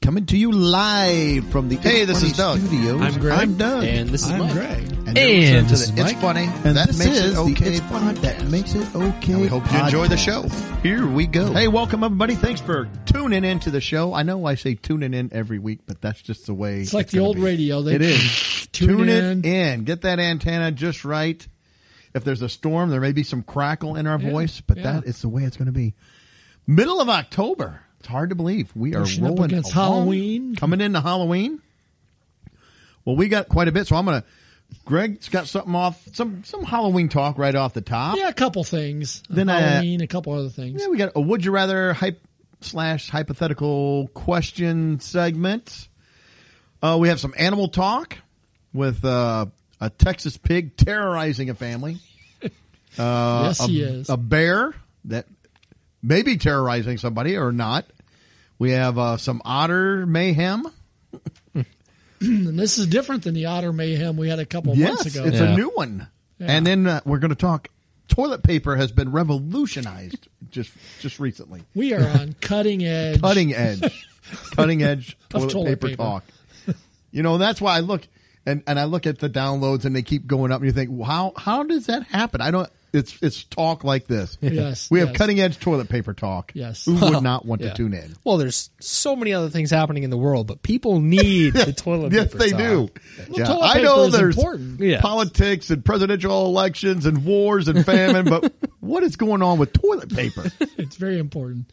coming to you live from the Hey, this is Doug. Studios. I'm Greg. I'm Doug. And this is I'm Mike. Greg. And this is It's Mike. funny. And that this makes is it okay. It's Funny That makes it okay. And we hope you enjoy the show. Here we go. Hey, welcome everybody. Thanks for tuning in to the show. I know I say tuning in every week, but that's just the way it's like the gonna old be. radio. It is. Tune it in. Get that antenna just right. If there's a storm, there may be some crackle in our voice, but that is the way it's going to be. Middle of October. It's hard to believe. We are Pushing up rolling against along, Halloween. coming into Halloween. Well, we got quite a bit, so I'm going to. Greg's got something off, some Halloween talk right off the top. Yeah, a couple things. Then Halloween, a couple other things. Yeah, we got a Would You Rather hypothetical question segment. We have some animal talk with a Texas pig terrorizing a family. Yes, he is. A bear that may be terrorizing somebody or not. We have some otter mayhem. And this is different than the otter mayhem we had a couple months ago. It's a new one. Yeah. And then we're going to talk. Toilet paper has been revolutionized just recently. We are on cutting edge. Cutting edge Of toilet paper talk. You know, that's why I look and I look at the downloads and they keep going up and you think, well, how does that happen? I don't. It's talk like this. Yes, we have yes. cutting edge toilet paper talk. Yes. Who would not want Yeah. to tune in? Well, there's so many other things happening in the world, but people need the toilet Yes, paper they talk. do. Well, toilet I paper know is there's important. Yeah. politics and presidential elections and wars and famine, but what is going on with toilet paper? It's very important.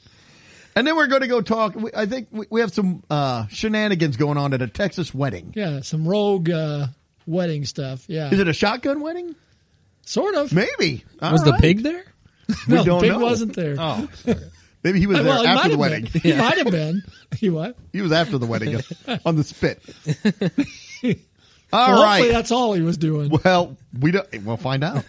And then we're going to go talk. I think we have some shenanigans going on at a Texas wedding. Yeah, some rogue wedding stuff. Yeah. Is it a shotgun wedding? Sort of. Maybe. All Was the right. pig there? We No, don't the pig know. wasn't there. Oh, Maybe he was there Well, he after might the have wedding. been. He might have been. He what? He was after the wedding on the spit. Well, All hopefully right. that's all he was doing. Well, we'll find out.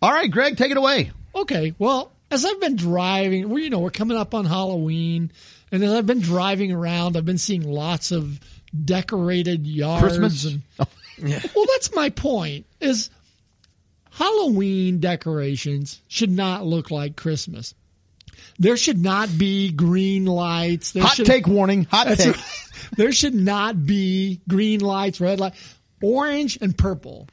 All right, Greg, take it away. Okay, well, as I've been driving, we're coming up on Halloween, and as I've been driving around, I've been seeing lots of decorated yards. Christmas? And, well, that's my point, is Halloween decorations should not look like Christmas. There should not be green lights. Hot take warning. Hot take. There should not be green lights, red light. Orange and purple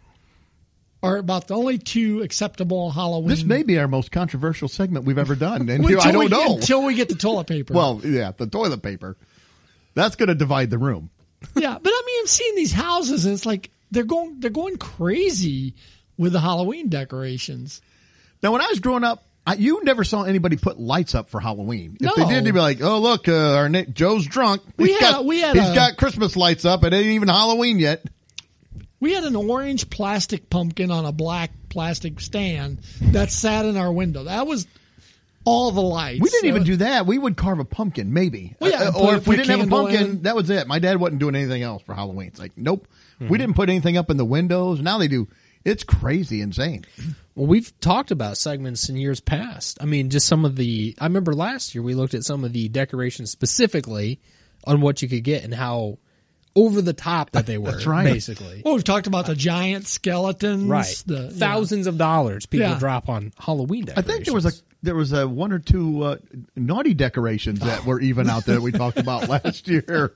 are about the only two acceptable Halloween. This may be our most controversial segment we've ever done. And Until I don't know. Until we get the toilet paper. Well, yeah, the toilet paper. That's going to divide the room. Yeah, but I mean, I'm seeing these houses, and it's like they're going crazy with the Halloween decorations. Now, when I was growing up, you never saw anybody put lights up for Halloween. If they No. did, they'd be like, "Oh, look, our Joe's drunk. He's got Christmas lights up. It ain't even Halloween yet." We had an orange plastic pumpkin on a black plastic stand that sat in our window. That was all the lights. We didn't even do that. We would carve a pumpkin, maybe. Well, yeah, or if we put didn't have a candle pumpkin, in. that was it. My dad wasn't doing anything else for Halloween. It's like, nope. We didn't put anything up in the windows. Now they do. It's crazy, insane. well, we've talked about segments in years past. I mean, just some of I remember last year we looked at some of the decorations specifically on what you could get and how over the top that they were. That's right. Basically. Well, we've talked about the giant skeletons. Right. The, Thousands of dollars people Yeah. drop on Halloween I decorations. think there was a one or two naughty decorations that were even out there that we talked about last year.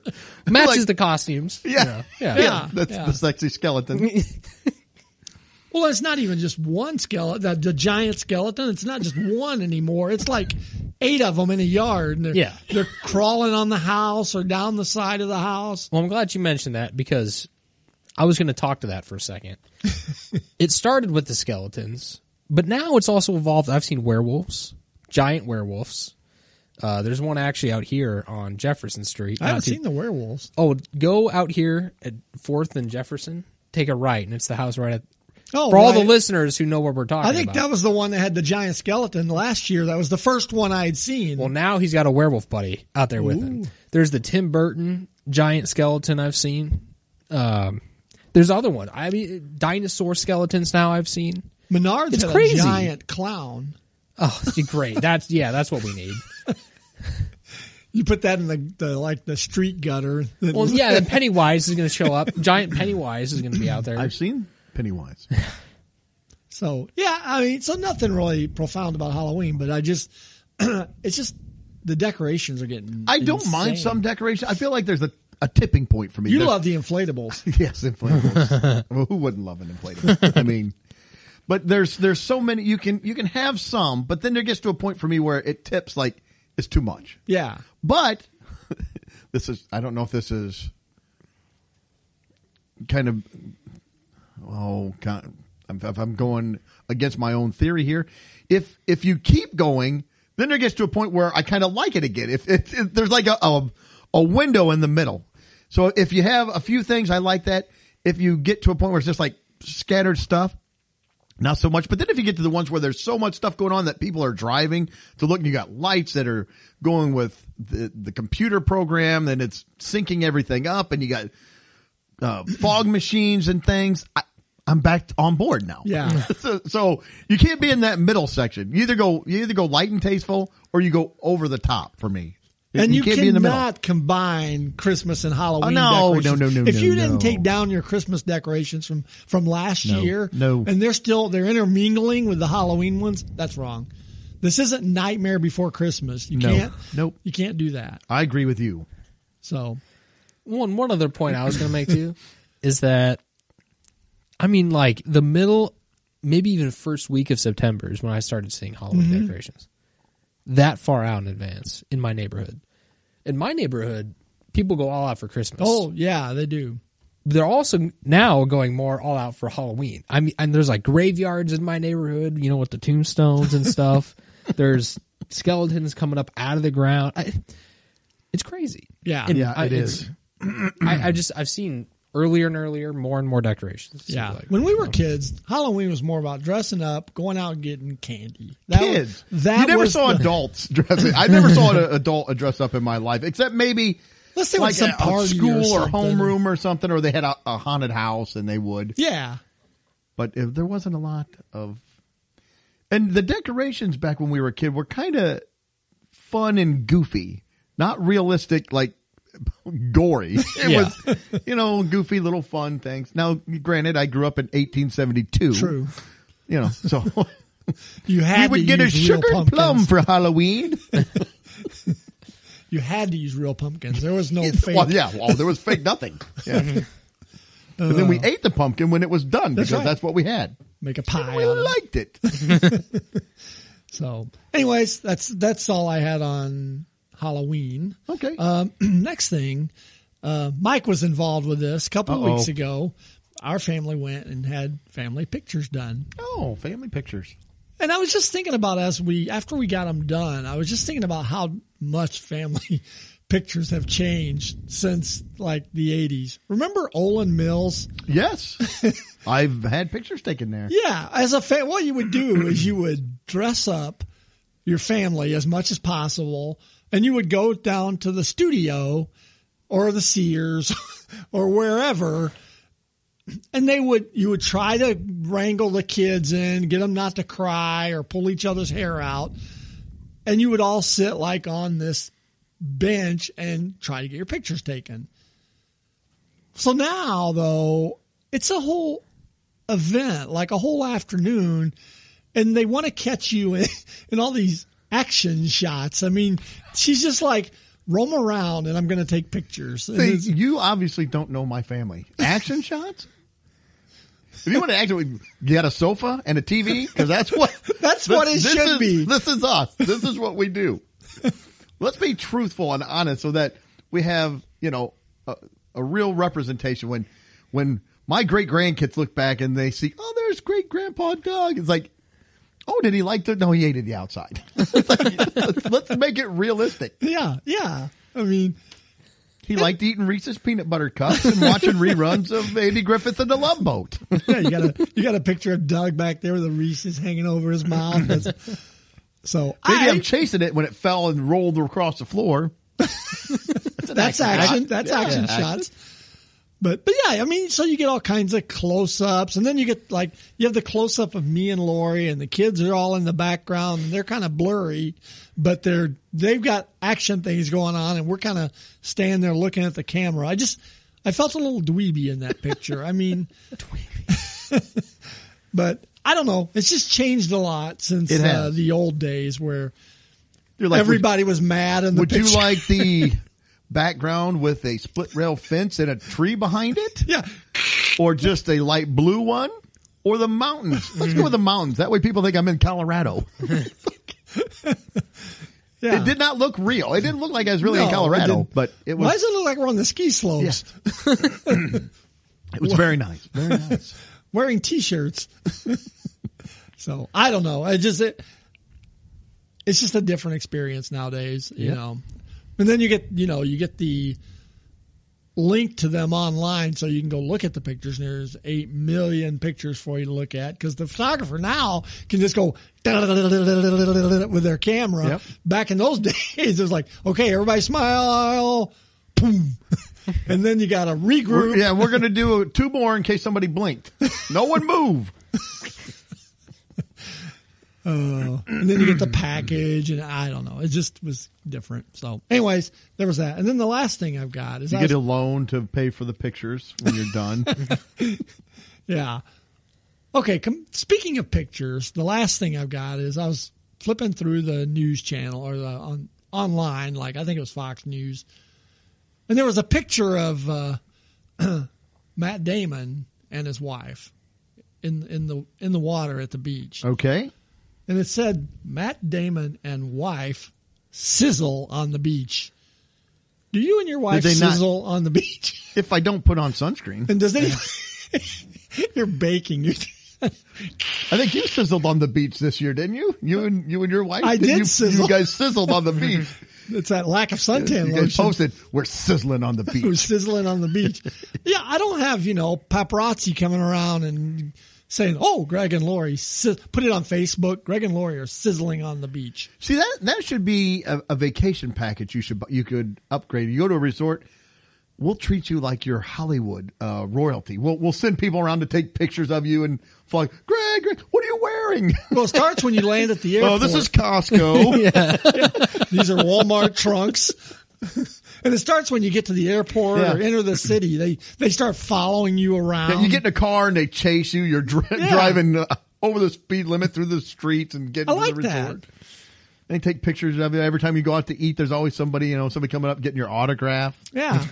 matches Like- the costumes. Yeah. Yeah. That's Yeah. the sexy skeleton. Well, it's not even just one skeleton, the giant skeleton. It's not just one anymore. It's like 8 of them in a yard. And they're crawling on the house or down the side of the house. Well, I'm glad you mentioned that because I was going to talk to that for a second. It started with the skeletons, but now it's also evolved. I've seen werewolves, giant werewolves. There's one actually out here on Jefferson Street. I haven't seen the werewolves. Oh, go out here at 4th and Jefferson, take a right, and it's the house right at. Oh, For all the right. listeners who know what we're talking I think about. that was the one that had the giant skeleton last year. That was the first one I had seen. Well, now he's got a werewolf buddy out there with him. There's the Tim Burton giant skeleton I've seen. There's other one. I mean, dinosaur skeletons now I've seen. Menards It's had crazy. a giant clown. Oh, great. That's what we need. You put that in the street gutter. Well, yeah, then Pennywise is going to show up. Giant Pennywise is going to be out there. I've seen Pennywise. So, yeah, I mean, so nothing really profound about Halloween, but it's just the decorations are getting I don't mind some decoration. I feel like there's a tipping point for me. You love the inflatables. Yes, inflatables. Well, who wouldn't love an inflatable? I mean, but there's so many you can have some, but then there gets to a point for me where it tips like it's too much. Yeah. But I don't know if this is kind of if I'm going against my own theory here. If you keep going, then there gets to a point where I kind of like it again. If there's like a window in the middle. So if you have a few things, I like that. If you get to a point where it's just like scattered stuff, not so much. But then if you get to the ones where there's so much stuff going on that people are driving to look, and you got lights that are going with the computer program, and it's syncing everything up, and you got fog machines and things. I'm back on board now. Yeah. So you can't be in that middle section. You either go light and tasteful, or you go over the top for me. And you can't be in the middle. cannot combine Christmas and Halloween No. decorations. If you didn't take down your Christmas decorations from last year, and they're intermingling with the Halloween ones, that's wrong. This isn't Nightmare Before Christmas. You can't do that. I agree with you. So, one other point I was going to make too is that, I mean, like the middle, maybe even first week of September is when I started seeing Halloween decorations. That far out in advance in my neighborhood. In my neighborhood, people go all out for Christmas. Oh, yeah, they do. They're also now going more all out for Halloween. I mean, and there's like graveyards in my neighborhood, with the tombstones and stuff. There's skeletons coming up out of the ground. It's crazy. Yeah. And it is. I've seen earlier and earlier, more and more decorations. Yeah. When we were kids, Halloween was more about dressing up, going out and getting candy. Kids. You never saw adults dressing. I never saw an adult dress up in my life, except maybe let's say like some party school or homeroom or something, or they had a haunted house and they would. Yeah. But if there wasn't a lot of... And the decorations back when we were a kid were kind of fun and goofy. Not realistic, like gory. It was, goofy little fun things. Now, granted, I grew up in 1872. True. So we would get a sugar plum for Halloween. You had to use real pumpkins. There was no fake. Well, there was fake nothing. Yeah. But then we ate the pumpkin when it was done because that's what we had. Make a pie. And we liked it. So, anyways, that's all I had on Halloween. Okay. Next thing, Mike was involved with this a couple of weeks ago. Our family went and had family pictures done. Oh, family pictures. And I was just thinking about after we got them done, I was just thinking about how much family pictures have changed since like the 80s. Remember Olin Mills? Yes. I've had pictures taken there. Yeah. As a what you would do is you would dress up your family as much as possible, and you would go down to the studio or the Sears or wherever, and you would try to wrangle the kids in, get them not to cry or pull each other's hair out. And you would all sit like on this bench and try to get your pictures taken. So now, though, it's a whole event, like a whole afternoon, and they want to catch you in all these action shots. I mean, she's just like, roam around and I'm going to take pictures. See, you obviously don't know my family. Action shots? If you want to actually get a sofa and a TV, because that's what it should be. This is us. This is what we do. Let's be truthful and honest so that we have, a real representation. When my great grandkids look back and they see, oh, there's great grandpa Doug. It's like, oh, did he like to? No, he ate it outside. Let's make it realistic. Yeah, yeah. I mean, he liked eating Reese's peanut butter cups and watching reruns of Andy Griffith and the Love Boat. Yeah, you got a picture of Doug back there with the Reese's hanging over his mouth. So maybe I'm chasing it when it fell and rolled across the floor. That's action. That's action shots. But yeah, I mean, so you get all kinds of close-ups, and then you get you have the close-up of me and Lori, and the kids are all in the background, and they're kind of blurry, but they've got action things going on, and we're kind of standing there looking at the camera. I felt a little dweeby in that picture. I mean, but I don't know. It's just changed a lot since the old days where You're like, everybody was mad in the picture. Would you like the background with a split rail fence and a tree behind it? Yeah. Or just a light blue one? Or the mountains? Let's go with the mountains. That way people think I'm in Colorado. Yeah. It did not look real. It didn't look like I was really in Colorado, but it was. Why does it look like we're on the ski slopes? Yeah. It was very nice. Very nice. Wearing T-shirts. So I don't know. It's just a different experience nowadays, you know. And then you get the link to them online so you can go look at the pictures, and there's 8 million pictures for you to look at, because the photographer now can just go with their camera. Yep. Back in those days, it was like, okay, everybody smile, boom. And then you got to regroup. We're going to do 2 more in case somebody blinked. No one move. And then you get the package, and I don't know. It just was different. So, anyways, there was that. And then the last thing I've got is you get a loan to pay for the pictures when you're done. Yeah. Okay. Speaking of pictures, the last thing I've got is I was flipping through the news channel or online, like I think it was Fox News, and there was a picture of Matt Damon and his wife in the water at the beach. Okay. And it said, Matt Damon and wife sizzle on the beach. Do you and your wife sizzle on the beach? If I don't put on sunscreen. And does anybody... You're baking. I think you sizzled on the beach this year, didn't you? You and your wife? I did sizzle. You guys sizzled on the beach. It's that lack of suntan you lotion. guys posted, we're sizzling on the beach. We're sizzling on the beach. Yeah, I don't have, paparazzi coming around and... saying, "Oh, Greg and Lori, put it on Facebook. Greg and Lori are sizzling on the beach." See, that should be a vacation package. You could upgrade. You go to a resort, we'll treat you like you're Hollywood royalty. We'll send people around to take pictures of you and fly. Greg, what are you wearing? Well, it starts when you land at the airport. Oh, this is Costco. Yeah. These are Walmart trunks. And it starts when you get to the airport or enter the city. They start following you around. Yeah, you get in a car and they chase you. You're driving over the speed limit through the streets and getting to the resort. That. They take pictures of you. Every time you go out to eat, there's always somebody coming up getting your autograph. Yeah.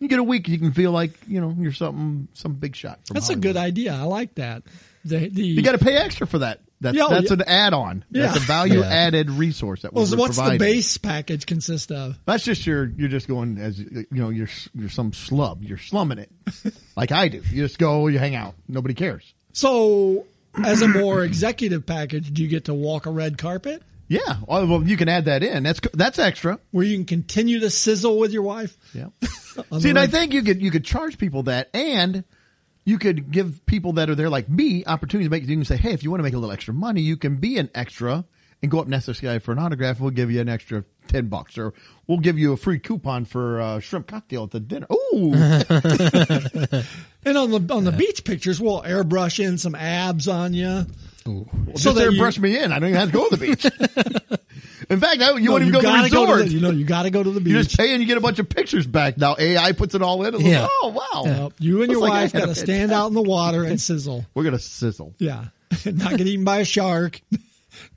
You get a week, you can feel like, you're some big shot. That's Hollywood. a good idea. I like that. You got to pay extra for that. That's an add-on. That's a value-added resource that we're what's providing. the base package consist of? That's just you're just going as you're some slub. You're slumming it, like I do. You just go, you hang out. Nobody cares. So, as a more executive package, do you get to walk a red carpet? Yeah. Well, you can add that in. That's extra. Where you can continue to sizzle with your wife. Yeah. See, and I think you could charge people that, and you could give people that are there like me opportunity to you can say, hey, if you want to make a little extra money, you can be an extra and go up next to this guy for an autograph. We'll give you an extra $10, or we'll give you a free coupon for a shrimp cocktail at the dinner. Ooh. And on the beach pictures, we'll airbrush in some abs on you. Well, so just airbrush me in. I don't even have to go to the beach. In fact, you won't even go to the resort. You got to go to the beach. You just pay and you get a bunch of pictures back. Now AI puts it all in. And like, oh, wow. You and your wife got to stand out in the water and sizzle. We're going to sizzle. Yeah. Not get eaten by a shark.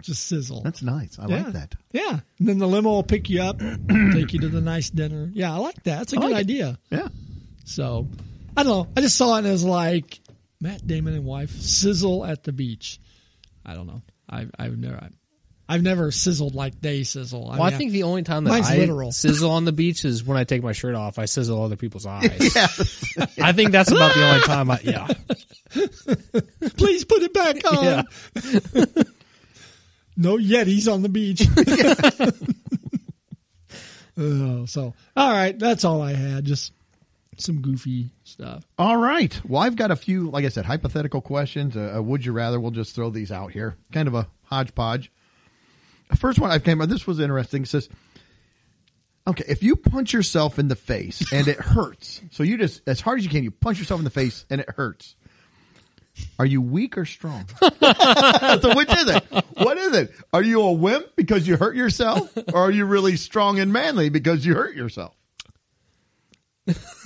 Just sizzle. That's nice. I like that. Yeah. And then the limo will pick you up, take you to the nice dinner. Yeah, I like that. That's a good idea. Yeah. So, I don't know. I just saw it and it was like, Matt Damon and wife sizzle at the beach. I don't know. I've never sizzled like they sizzle. I think the only time that I sizzle on the beach is when I take my shirt off. I sizzle other people's eyes. Yeah. I think that's about the only time Please put it back on. Yeah. No Yetis on the beach. So, all right. That's all I had. Just some goofy stuff. All right. Well, I've got a few, like I said, hypothetical questions. Would you rather? We'll just throw these out here. Kind of a hodgepodge. The first one I came up, this was interesting. It says, okay, if you punch yourself in the face and it hurts, so you just, as hard as you can, you punch yourself in the face and it hurts. Are you weak or strong? So which is it? What is it? Are you a wimp because you hurt yourself? Or are you really strong and manly because you hurt yourself?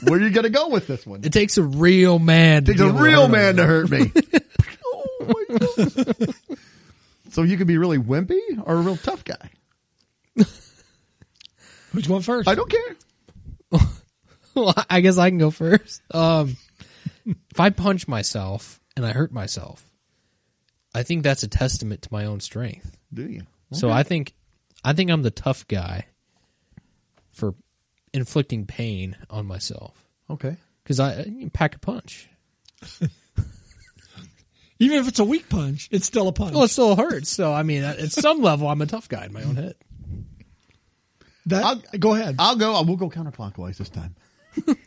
Where are you going to go with this one? It takes a real man. It takes a real man to hurt me. Oh my God. So you could be really wimpy or a real tough guy? Who's going first? I don't care. Well, I guess I can go first. If I punch myself and I hurt myself, I think that's a testament to my own strength. Do you? Okay. So I think I'm the tough guy for inflicting pain on myself. Okay. Because I pack a punch. Even if it's a weak punch, it's still a punch. Well, it still hurts. So, I mean, at some level, I'm a tough guy in my own head. Go ahead. We'll go counterclockwise this time.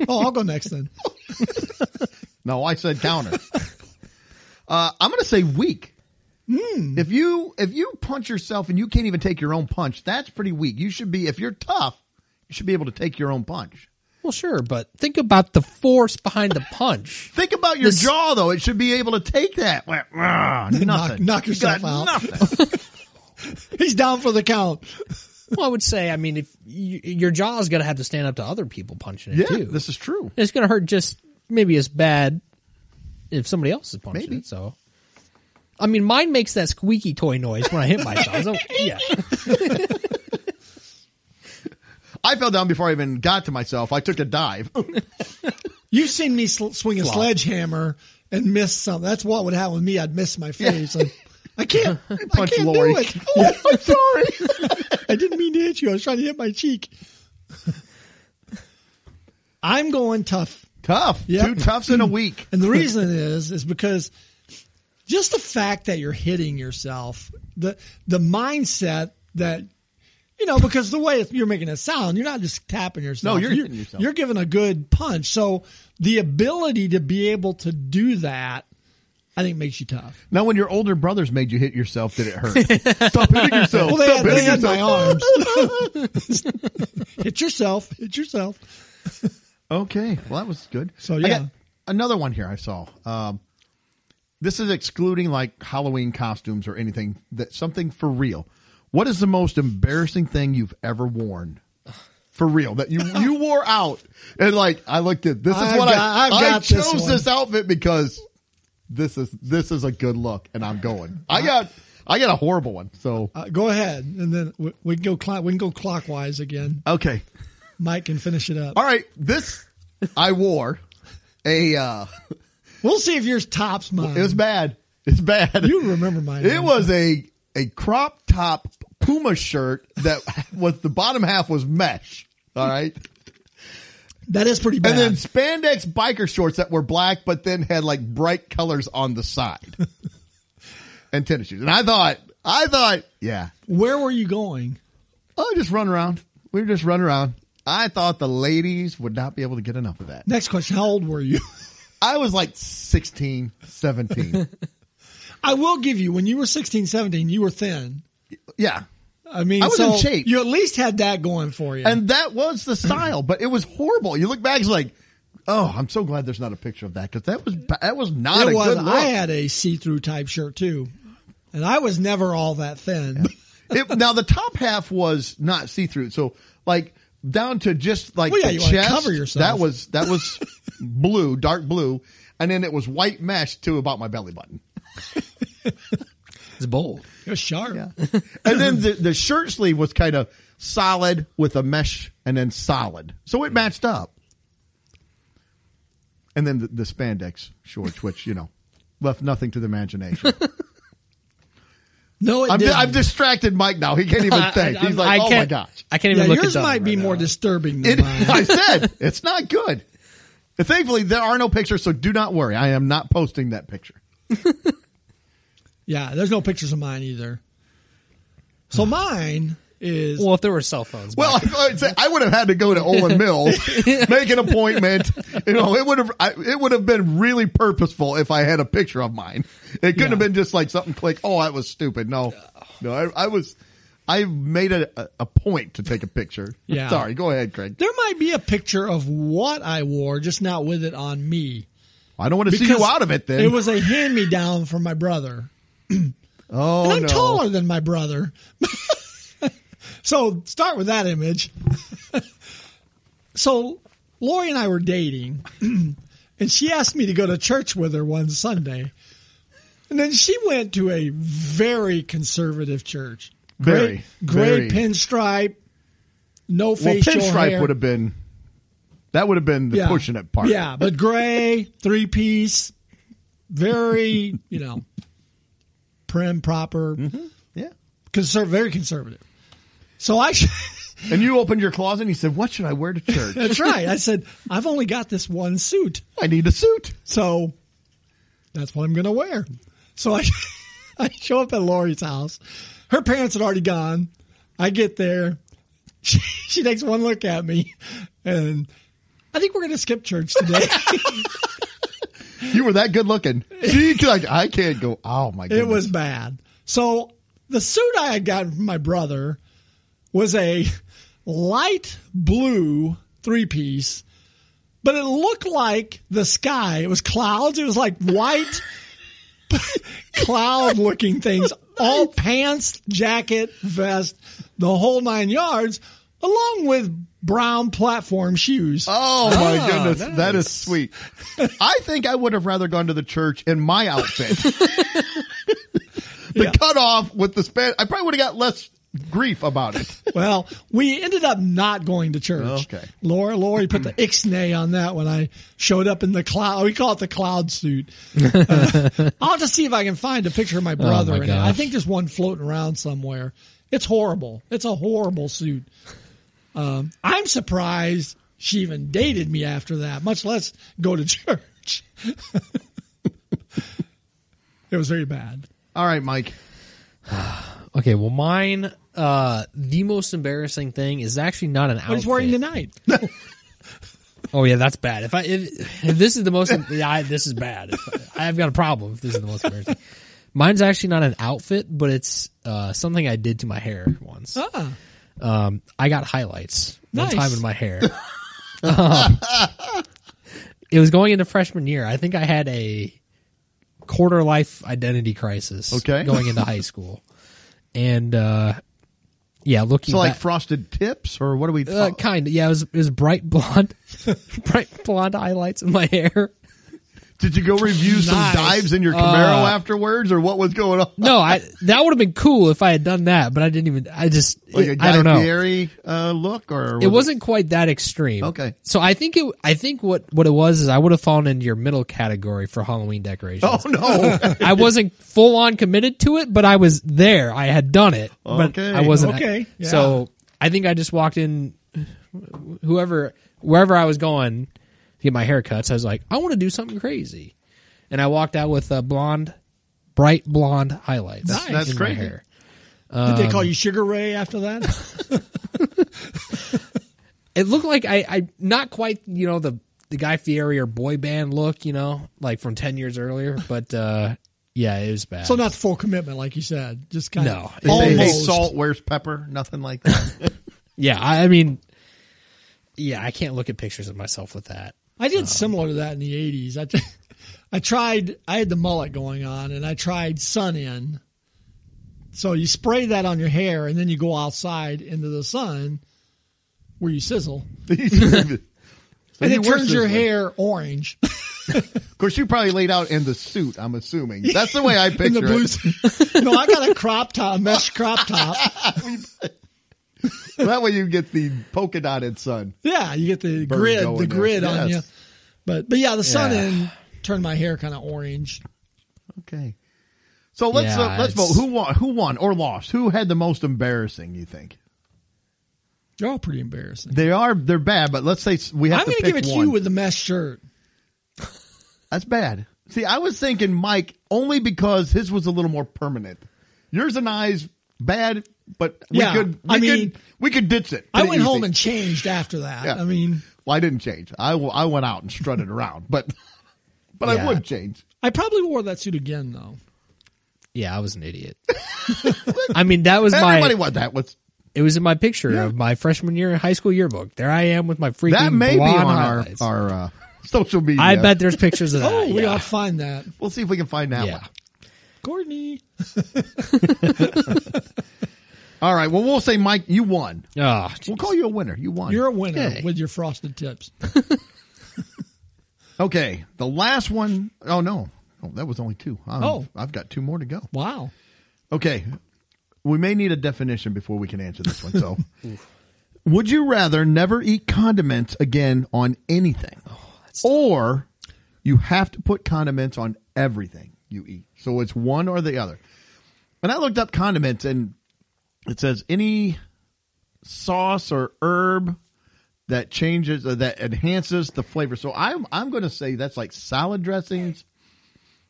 I'll go next then. No, I said counter. I'm going to say weak. If you punch yourself and you can't even take your own punch, that's pretty weak. You should be, if you're tough, you should be able to take your own punch. Well, sure, but think about the force behind the punch. Think about your jaw, though. It should be able to take that. Nothing. Knock yourself out. Nothing. He's down for the count. Well, I would say, I mean, if your jaw is going to have to stand up to other people punching it, too. This is true. It's going to hurt just maybe as bad if somebody else is punching Maybe. it. So, I mean, mine makes that squeaky toy noise when I hit myself. So, yeah. I fell down before I even got to myself. I took a dive. You've seen me swing a sledgehammer and miss something. That's what would happen with me. I'd miss my face. Yeah. I can't Lori. do it. Oh, I'm sorry. I didn't mean to hit you. I was trying to hit my cheek. I'm going tough. Tough. Yep. 2 toughs in a week. And the reason is because just the fact that you're hitting yourself, the mindset that, because the way you're making it sound, you're not just tapping yourself. No, you're hitting yourself. You're giving a good punch. So the ability to be able to do that, I think, makes you tough. Now, when your older brothers made you hit yourself, did it hurt? Stop hitting yourself. Well, they had my arms. Hit yourself. Okay. Well, that was good. So, yeah. I got another one here I saw. This is excluding like Halloween costumes or anything, something for real. What is the most embarrassing thing you've ever worn? For real, that you wore out. And like, I looked at, I chose this outfit because this is a good look and I'm going. I got a horrible one. So go ahead. And then we can go clockwise again. Okay. Mike can finish it up. All right. This I wore we'll see if yours tops mine. It was bad. It's bad. You remember mine. It was a crop top Puma shirt that was the bottom half was mesh. All right. That is pretty bad. And then spandex biker shorts that were black, but then had like bright colors on the side and tennis shoes. And I thought, yeah. Where were you going? Oh, just run around. We were just running around. I thought the ladies would not be able to get enough of that. Next question. How old were you? I was like 16, 17. I will give you, when you were 16, 17, you were thin. Yeah. I mean, I was in shape. You at least had that going for you. And that was the style, but it was horrible. You look back, it's like, oh, I'm so glad there's not a picture of that because that was not a good look. I had a see-through type shirt too, and I was never all that thin. Yeah. Now the top half was not see-through, so like down to just like the you chest. Cover yourself. That was blue, dark blue, and then it was white mesh to about my belly button. It's bold. It was sharp. Yeah. And then the shirt sleeve was kind of solid with a mesh and then solid. So it matched up. And then the spandex shorts, which, left nothing to the imagination. No, it didn't. I've distracted Mike now. He can't even think. He's like, oh my gosh. I can't even look at yours might be more disturbing than mine. I said, it's not good. And thankfully, there are no pictures, so do not worry. I am not posting that picture. Yeah, there's no pictures of mine either. So mine is... Well, if there were cell phones. Well, I would have had to go to Olin Mills, make an appointment. It would have been really purposeful if I had a picture of mine. It couldn't have been just like something click. Oh, that was stupid. No, I made a point to take a picture. Yeah. Sorry, go ahead, Craig. There might be a picture of what I wore, just not with it on me. I don't want to see you out of it then. It was a hand-me-down from my brother. Oh, and I'm no. taller than my brother. So start with that image. So Lori and I were dating, and she asked me to go to church with her one Sunday. And then she went to a very conservative church. Very, gray pinstripe, no facial pinstripe hair. would have been the pushing it part. Yeah, but gray, 3-piece, very, prim, proper. Mm-hmm. Yeah. Very conservative. So and you opened your closet and you said, what should I wear to church? That's right. I said, I've only got this one suit. I need a suit. So that's what I'm going to wear. So I show up at Lori's house. Her parents had already gone. I get there. She takes one look at me, and I think we're going to skip church today. You were that good looking. She's like, I can't go. Oh, my goodness. It was bad. So the suit I had gotten from my brother was a light blue 3-piece, but it looked like the sky. It was clouds. It was like white cloud looking things, all pants, jacket, vest, the whole 9 yards, along with brown platform shoes. Oh my goodness. Nice. That is sweet. I think I would have rather gone to the church in my outfit. The cutoff with the span. I probably would have got less grief about it. Well, we ended up not going to church. Okay. Lori put the ixnay on that when I showed up in the cloud. We call it the cloud suit. I'll have to see if I can find a picture of my brother in it. I think there's one floating around somewhere. It's horrible. It's a horrible suit. I'm surprised she even dated me after that, much less go to church. It was very bad. All right, Mike. Okay, well, mine, the most embarrassing thing is actually not an outfit. What he's wearing tonight. Oh yeah, that's bad. If this is the most, this is bad. I've got a problem if this is the most embarrassing. Mine's actually not an outfit, but it's something I did to my hair once. I got highlights one time in my hair. It was going into freshman year. I think I had a quarter life identity crisis going into high school. And looking so like back, frosted tips, or what are we talking? kind of, yeah, it was bright blonde highlights in my hair. Did you go review some dives in your Camaro afterwards, or what was going on? No, that would have been cool if I had done that, but I didn't even. I don't know. Guy Fieri look, or it wasn't quite that extreme. Okay, so I think what it was is I would have fallen into your middle category for Halloween decorations. Oh no, I wasn't full on committed to it, but I was there. I had done it, but I wasn't. Okay, yeah. So I think I just walked in, wherever I was going to get my haircuts. I was like, I want to do something crazy, and I walked out with bright blonde highlights. Nice. That's in crazy. my hair. Did they call you Sugar Ray after that? It looked like I not quite, the Guy Fieri or boy band look, like from 10 years earlier, but yeah, it was bad. So not full commitment, like you said, just kind of Hey, almost. salt, where's pepper? Nothing like that. Yeah, I mean, I can't look at pictures of myself with that. I did similar to that in the 80s. I had the mullet going on, and I tried sun in. So you spray that on your hair, and then you go outside into the sun where you sizzle. And it turns your hair orange. Of course, you probably laid out in the suit, I'm assuming. That's the way I picture in the blue it. No, I got a crop top, mesh crop top. That way you get the polka dotted sun. Yeah, you get the grid on you. But yeah, the sun in turned my hair kind of orange. Okay. So let's vote. Who won or lost? Who had the most embarrassing, you think? They're all pretty embarrassing. They're bad, but let's say we have to pick one. I'm going to give it to you with the mesh shirt. That's bad. See, I was thinking Mike only because his was a little more permanent. Yours and I's bad, but we could ditch it. I went home and changed after that. Yeah. I mean, well, I didn't change. I went out and strutted around, but I would change. I probably wore that suit again though. Yeah, I was an idiot. I mean, that was everybody what that was. It was in my picture of my freshman year high school yearbook. There I am with my freaking that may be blonde on highlights. our social media. I bet there's pictures of that. We ought to find that. We'll see if we can find that one. Courtney. All right. Well, we'll say, Mike, you won. Oh, we'll call you a winner. You won. You're a winner with your frosted tips. Okay. The last one. Oh, no. Oh, that was only two. I've got two more to go. Wow. Okay. we may need a definition before we can answer this one. So, would you rather never eat condiments again on anything, or you have to put condiments on everything you eat? So it's one or the other. And I looked up condiments, and it says any sauce or herb that changes or that enhances the flavor. So I'm going to say that's like salad dressings,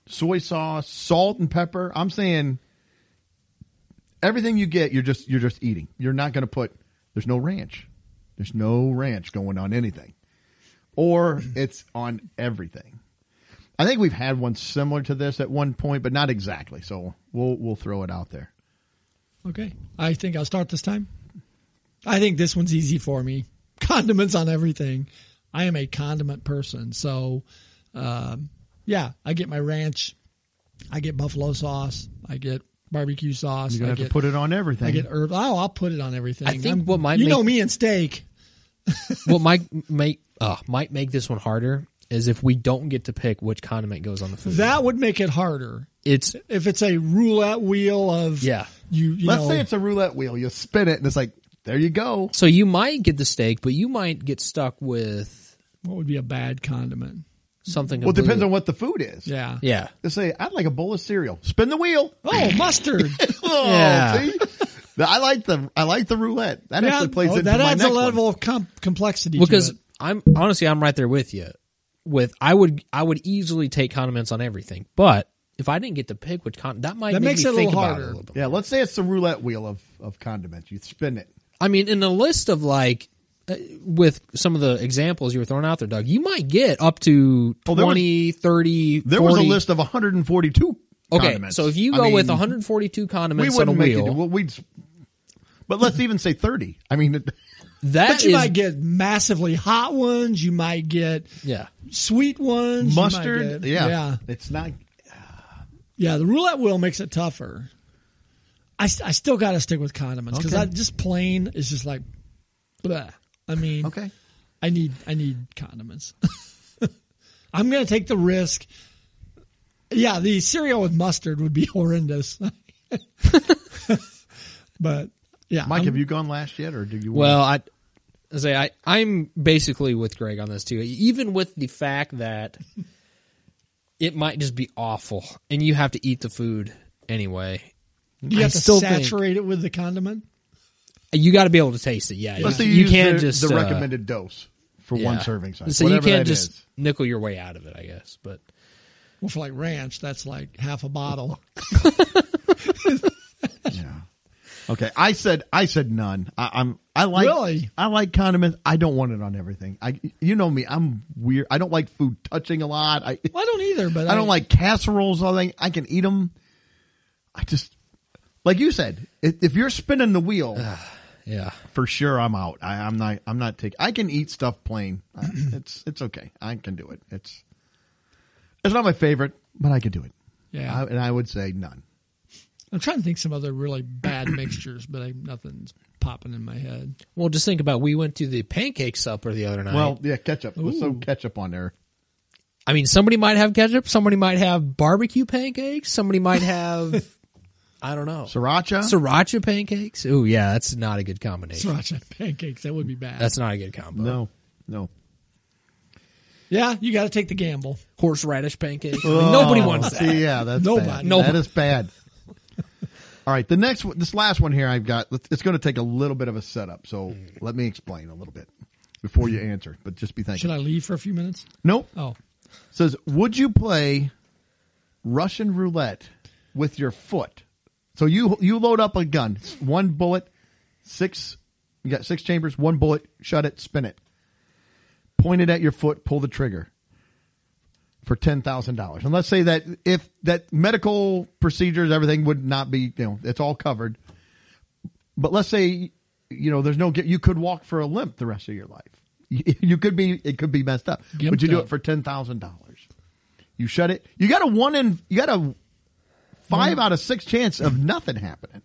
soy sauce, salt and pepper. I'm saying everything you get, you're just eating. You're not going to put. There's no ranch. There's no ranch going on anything, or it's on everything. I think we've had one similar to this at one point, but not exactly. So we'll throw it out there. Okay, I think I'll start this time. I think this one's easy for me. Condiments on everything. I am a condiment person. So, yeah, I get my ranch. I get buffalo sauce. I get barbecue sauce. You're going to have to put it on everything. I get herbs. Oh, I'll put it on everything. I think what might know me and steak. What might make this one harder is if we don't get to pick which condiment goes on the food. That would make it harder. If it's a roulette wheel of Let's say it's a roulette wheel. You spin it and it's like, there you go. So you might get the steak, but you might get stuck with what would be a bad condiment? Something. Well, it depends on what the food is. Yeah. Yeah. Let's say I'd like a bowl of cereal. Spin the wheel. Oh, mustard. See? I like the roulette. That actually plays into that my adds next a level one. of complexity because to it. I'm right there with you. I would easily take condiments on everything, but if I didn't get to pick which that makes me it a think little about harder. it a little bit. Yeah, let's say it's the roulette wheel of condiments. You spin it. I mean, in the list of with some of the examples you were throwing out there, Doug, you might get up to 20, 30, 40. There was a list of 142 condiments. So if you go with 142 condiments on a wheel. But let's even say 30. I mean, but you might get massively hot ones. You might get sweet ones. Mustard. Yeah. It's not. Yeah, the roulette wheel makes it tougher. I still got to stick with condiments because just plain is just like, bleh. I mean, I need condiments. I'm going to take the risk. Yeah, the cereal with mustard would be horrendous. But yeah, Mike, have you gone last yet, or do you? Well, I'm basically with Greg on this too. Even with the fact that it might just be awful, and you have to eat the food anyway. You have to saturate it with the condiment? You got to be able to taste it, yeah. You can't just the recommended dose for one serving size. So you can't just nickel your way out of it, I guess. But well, for like ranch, that's like half a bottle. Yeah. Okay, I said none. I like condiments. I don't want it on everything. You know me, I'm weird. I don't like food touching a lot. I don't either, but I don't like casseroles. I can eat them. I just. Like you said, if you're spinning the wheel, for sure I'm out. I'm not taking. I can eat stuff plain. It's okay. I can do it. It's not my favorite, but I can do it. Yeah, and I would say none. I'm trying to think some other really bad mixtures, but nothing's popping in my head. Well, just think about we went to the pancake supper the other night. Well, yeah, ketchup. Let's throw ketchup on there. I mean, somebody might have ketchup. Somebody might have barbecue pancakes. Somebody might have. I don't know. Sriracha pancakes? Oh, yeah, that's not a good combination. Sriracha pancakes, that would be bad. That's not a good combo. No. Yeah, you got to take the gamble. Horseradish pancakes? Nobody wants that. See, yeah, that's bad. That is bad. All right, this last one here I've got, it's going to take a little bit of a setup, so let me explain a little bit before you answer, but just be thinking. Should I leave for a few minutes? Nope. Oh. It says, would you play Russian roulette with your foot? So you load up a gun, one bullet, you got 6 chambers, one bullet, shut it, spin it. Point it at your foot, pull the trigger for $10,000. And let's say that if that medical procedures, everything would not be, it's all covered. But let's say, there's you could walk for a limp the rest of your life. It could be messed up. But you do it for $10,000. You shut it. You got a 5 out of 6 chance of nothing happening.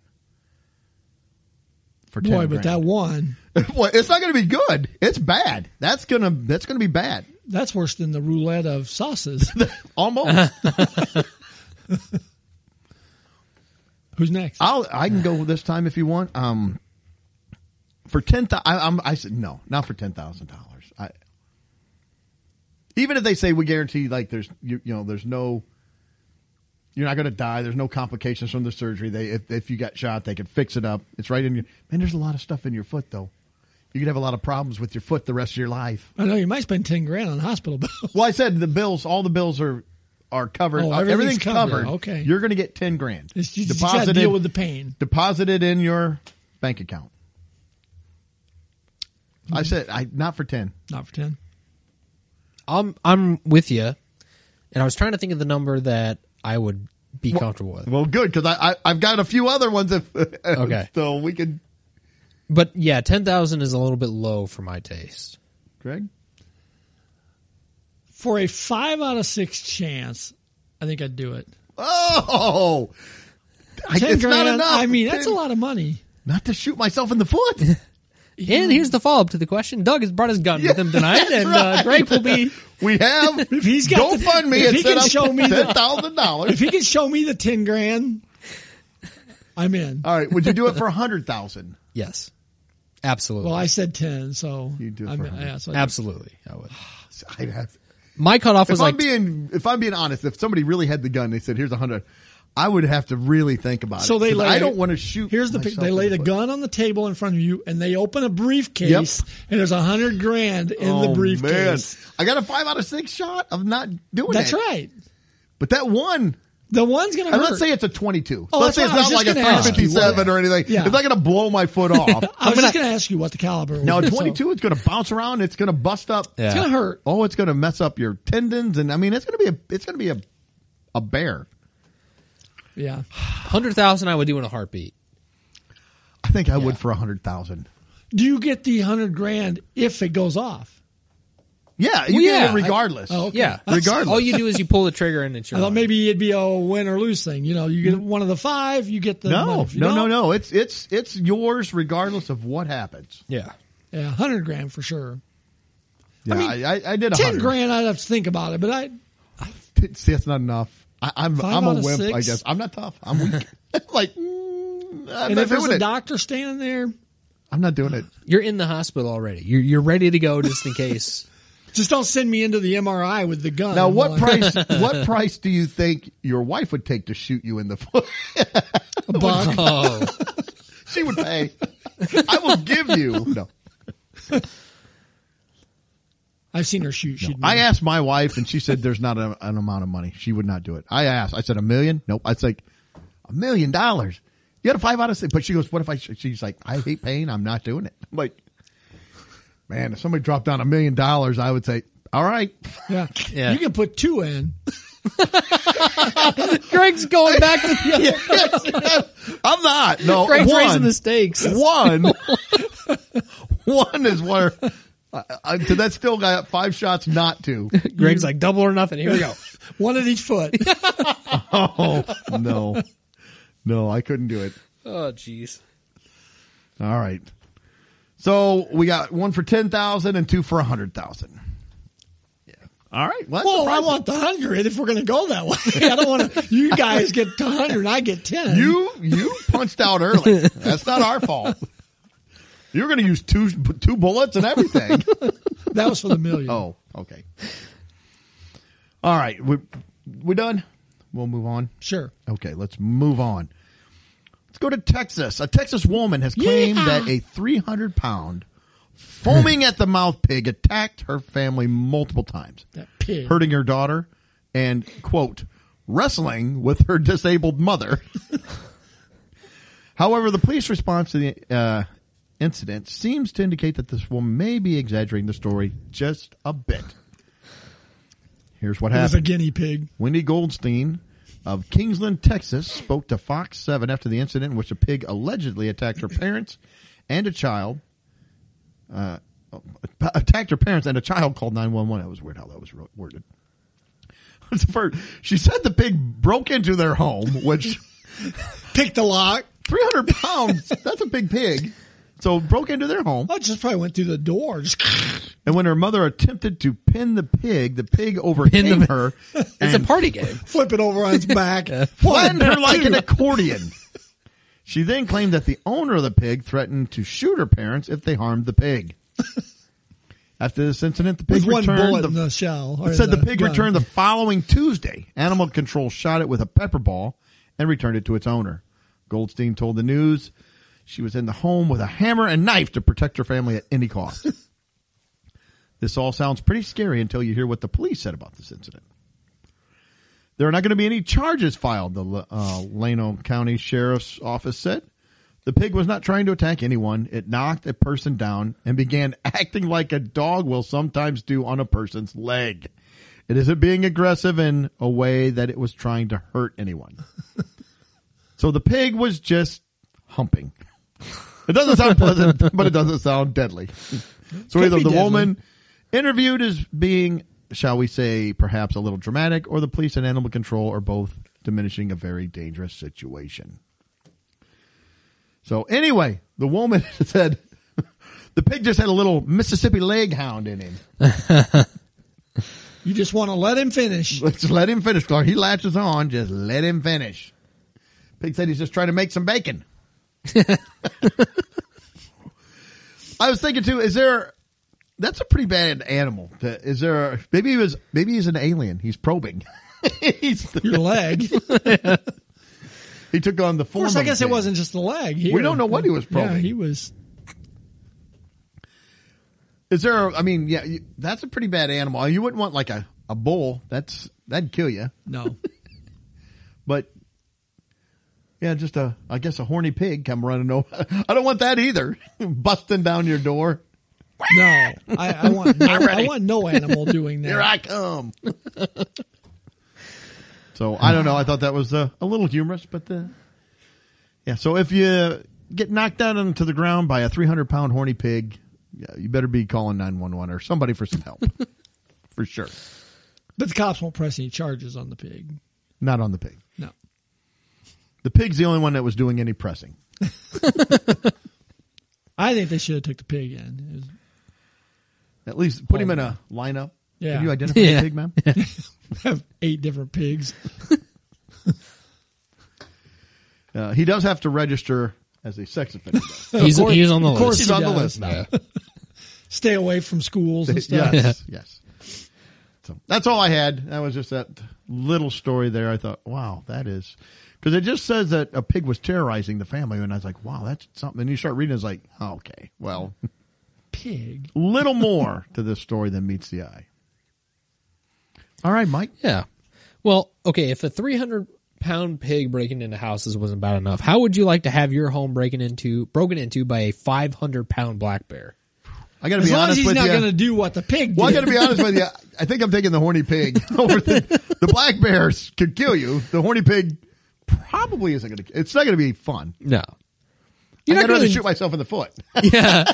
For $10,000. But that one. Well, it's not going to be good. It's bad. That's gonna be bad. That's worse than the roulette of sauces. Almost. Who's next? I can go this time if you want. For I said no, not for $10,000. Even if they say we guarantee, like there's there's no, you're not going to die. There's no complications from the surgery. If you got shot, they can fix it up. It's right in your. Man, there's a lot of stuff in your foot though. You could have a lot of problems with your foot the rest of your life. I know you might spend $10,000 on hospital bills. Well, I said the bills. All the bills are covered. Oh, everything's covered. Okay, you're going to get $10,000. You just got to deal with the pain. Deposited in your bank account. I said not for 10. Not for 10. I'm with you, and I was trying to think of the number that I would be comfortable with. Well, good, because I've got a few other ones. Okay, so we could. But yeah, 10,000 is a little bit low for my taste. Greg, for a 5 out of 6 chance, I think I'd do it. Oh, $10,000. Not enough. I mean, that's a lot of money. Not to shoot myself in the foot. And here's the follow-up to the question. Doug has brought his gun with him tonight, and Greg will be... We have if he's got GoFundMe and set up $10,000. If he can show me the $10,000, I'm in. All right, would you do it for $100,000? Yes, absolutely. Well, I said 10, so you do it for absolutely, I would. I'd have. My cutoff was if I'm being honest, if somebody really had the gun, they said, "Here's $100,000." I would have to really think about it. So I don't want to shoot. Here's the picture. They lay the gun on the table in front of you, and they open a briefcase, and there's $100,000 in the briefcase. Man. I got a 5 out of 6 shot of not doing That's right. But that one. The one's going to hurt. Let's say it's a 22. Oh, let's say it's not like a 357 or anything. Yeah. It's not going to blow my foot off. I was just going to ask you what the caliber was. Now, 22, it's going to bounce around. It's going to bust up. Yeah. It's going to hurt. Oh, it's going to mess up your tendons. And I mean, it's going to be a bear. Yeah. 100,000 I would do in a heartbeat. I think I would for 100,000. Do you get the $100,000 if it goes off? Yeah, you get it regardless. Okay. Yeah, regardless. All you do is you pull the trigger and it's your I thought money. maybe it'd be a win or lose thing. You get one of the 5, you get the money. No. It's yours regardless of what happens. Yeah. Yeah, $100,000 for sure. Yeah, I did $10,000. I'd have to think about it, but see, that's not enough. I'm a wimp. 6? I guess I'm not tough. I'm weak. Like, and if there's a doctor standing there, I'm not doing it. You're in the hospital already. You're ready to go just in case. Just don't send me into the MRI with the gun. Now, what price do you think your wife would take to shoot you in the foot? $1. Oh. She would pay. I will give you. No. I've seen her shoot. No. I asked my wife, and she said there's not an amount of money. She would not do it. I asked. I said, $1 million? Nope. I was like, $1 million? You had a 5 out of 6. But she goes, what if she's like, I hate pain. I'm not doing it. I'm like, man, if somebody dropped down $1 million, I would say, all right. Yeah. You can put 2 in. Greg's going back to the I'm not. No, Greg's raising the stakes. One is where so that's still got 5 shots not to. Greg's like double or nothing. Here we go. 1 at each foot. Oh, no, I couldn't do it. Oh, jeez. All right. So we got 1 for 10,000 and 2 for 100,000. Yeah. All right. Well, I want the 100 if we're going to go that way. I don't want to. You guys get 100 and I get 10. You punched out early. That's not our fault. You're going to use two bullets and everything. That was for the $1 million. Oh, okay. All right. We done? We'll move on. Sure. Okay, let's move on. Let's go to Texas. A Texas woman has claimed that a 300-pound, foaming at the mouth pig attacked her family multiple times. That pig. Hurting her daughter and, quote, wrestling with her disabled mother. However, the police response to the incident seems to indicate that this woman may be exaggerating the story just a bit. Here's what happened. It was a guinea pig. Wendy Goldstein of Kingsland, Texas, spoke to Fox 7 after the incident in which a pig allegedly attacked her parents and a child. Attacked her parents and a child called 911. That was weird how that was worded. She said the pig broke into their home, which picked the lock. 300 pounds. That's a big pig. So broke into their home. Oh, just probably went through the door. And when her mother attempted to pin the pig overcame her. It's a party game. Flip it over on its back. Flattened her like an accordion. She then claimed that the owner of the pig threatened to shoot her parents if they harmed the pig. After this incident, the pig with returned. one bullet in the shell. It said the pig returned the following Tuesday. Animal control shot it with a pepper ball and returned it to its owner. Goldstein told the news she was in the home with a hammer and knife to protect her family at any cost. This all sounds pretty scary until you hear what the police said about this incident. There are not going to be any charges filed, the Llano County Sheriff's Office said. The pig was not trying to attack anyone. It knocked a person down and began acting like a dog will sometimes do on a person's leg. It isn't being aggressive in a way that it was trying to hurt anyone. So the pig was just humping. It doesn't sound pleasant, but it doesn't sound deadly. So either the woman interviewed as being, shall we say, perhaps a little dramatic, or the police and animal control are both diminishing a very dangerous situation. So anyway, the woman said the pig just had a little Mississippi leg hound in him. You just want to let him finish. Let's let him finish, Clark. He latches on. Just let him finish. Pig said he's just trying to make some bacon. I was thinking too, that's a pretty bad animal. Maybe he's an alien. He's probing. Your leg. He took on the form. Of course, I guess it wasn't just the leg. We don't know what he was probing. Yeah, he was. That's a pretty bad animal. You wouldn't want like a bull. That'd kill you. No. But yeah, just a horny pig come running over. I don't want that either. Busting down your door. No, I want no animal doing that. Here I come. So I don't know. I thought that was a little humorous, but yeah. So if you get knocked down onto the ground by a 300-pound horny pig, you better be calling 911 or somebody for some help, for sure. But the cops won't press any charges on the pig. Not on the pig. No. The pig's the only one that was doing any pressing. I think they should have took the pig in. At least put him in a lineup. Yeah. Can you identify the pig, ma'am? Have 8 different pigs. He does have to register as a sex offender. He's on the list. Of course he's on the list now. Yeah. Stay away from schools and stuff. Yes. So that's all I had. That was just that little story there. I thought, wow, that is, because it just says that a pig was terrorizing the family, and I was like, wow, that's something. And you start reading, it's like, oh, okay, well, pig. Little more to this story than meets the eye. All right, Mike. Yeah. Well, okay, if a 300-pound pig breaking into houses wasn't bad enough, how would you like to have your home broken into by a 500-pound black bear? I got to be honest with you. As long as he's not going to do what the pig did. Well, I got to be honest with you. I think I'm taking the horny pig over the black bears could kill you. The horny pig probably isn't going to. It's not going to be fun. No. I'd rather shoot myself in the foot. Yeah.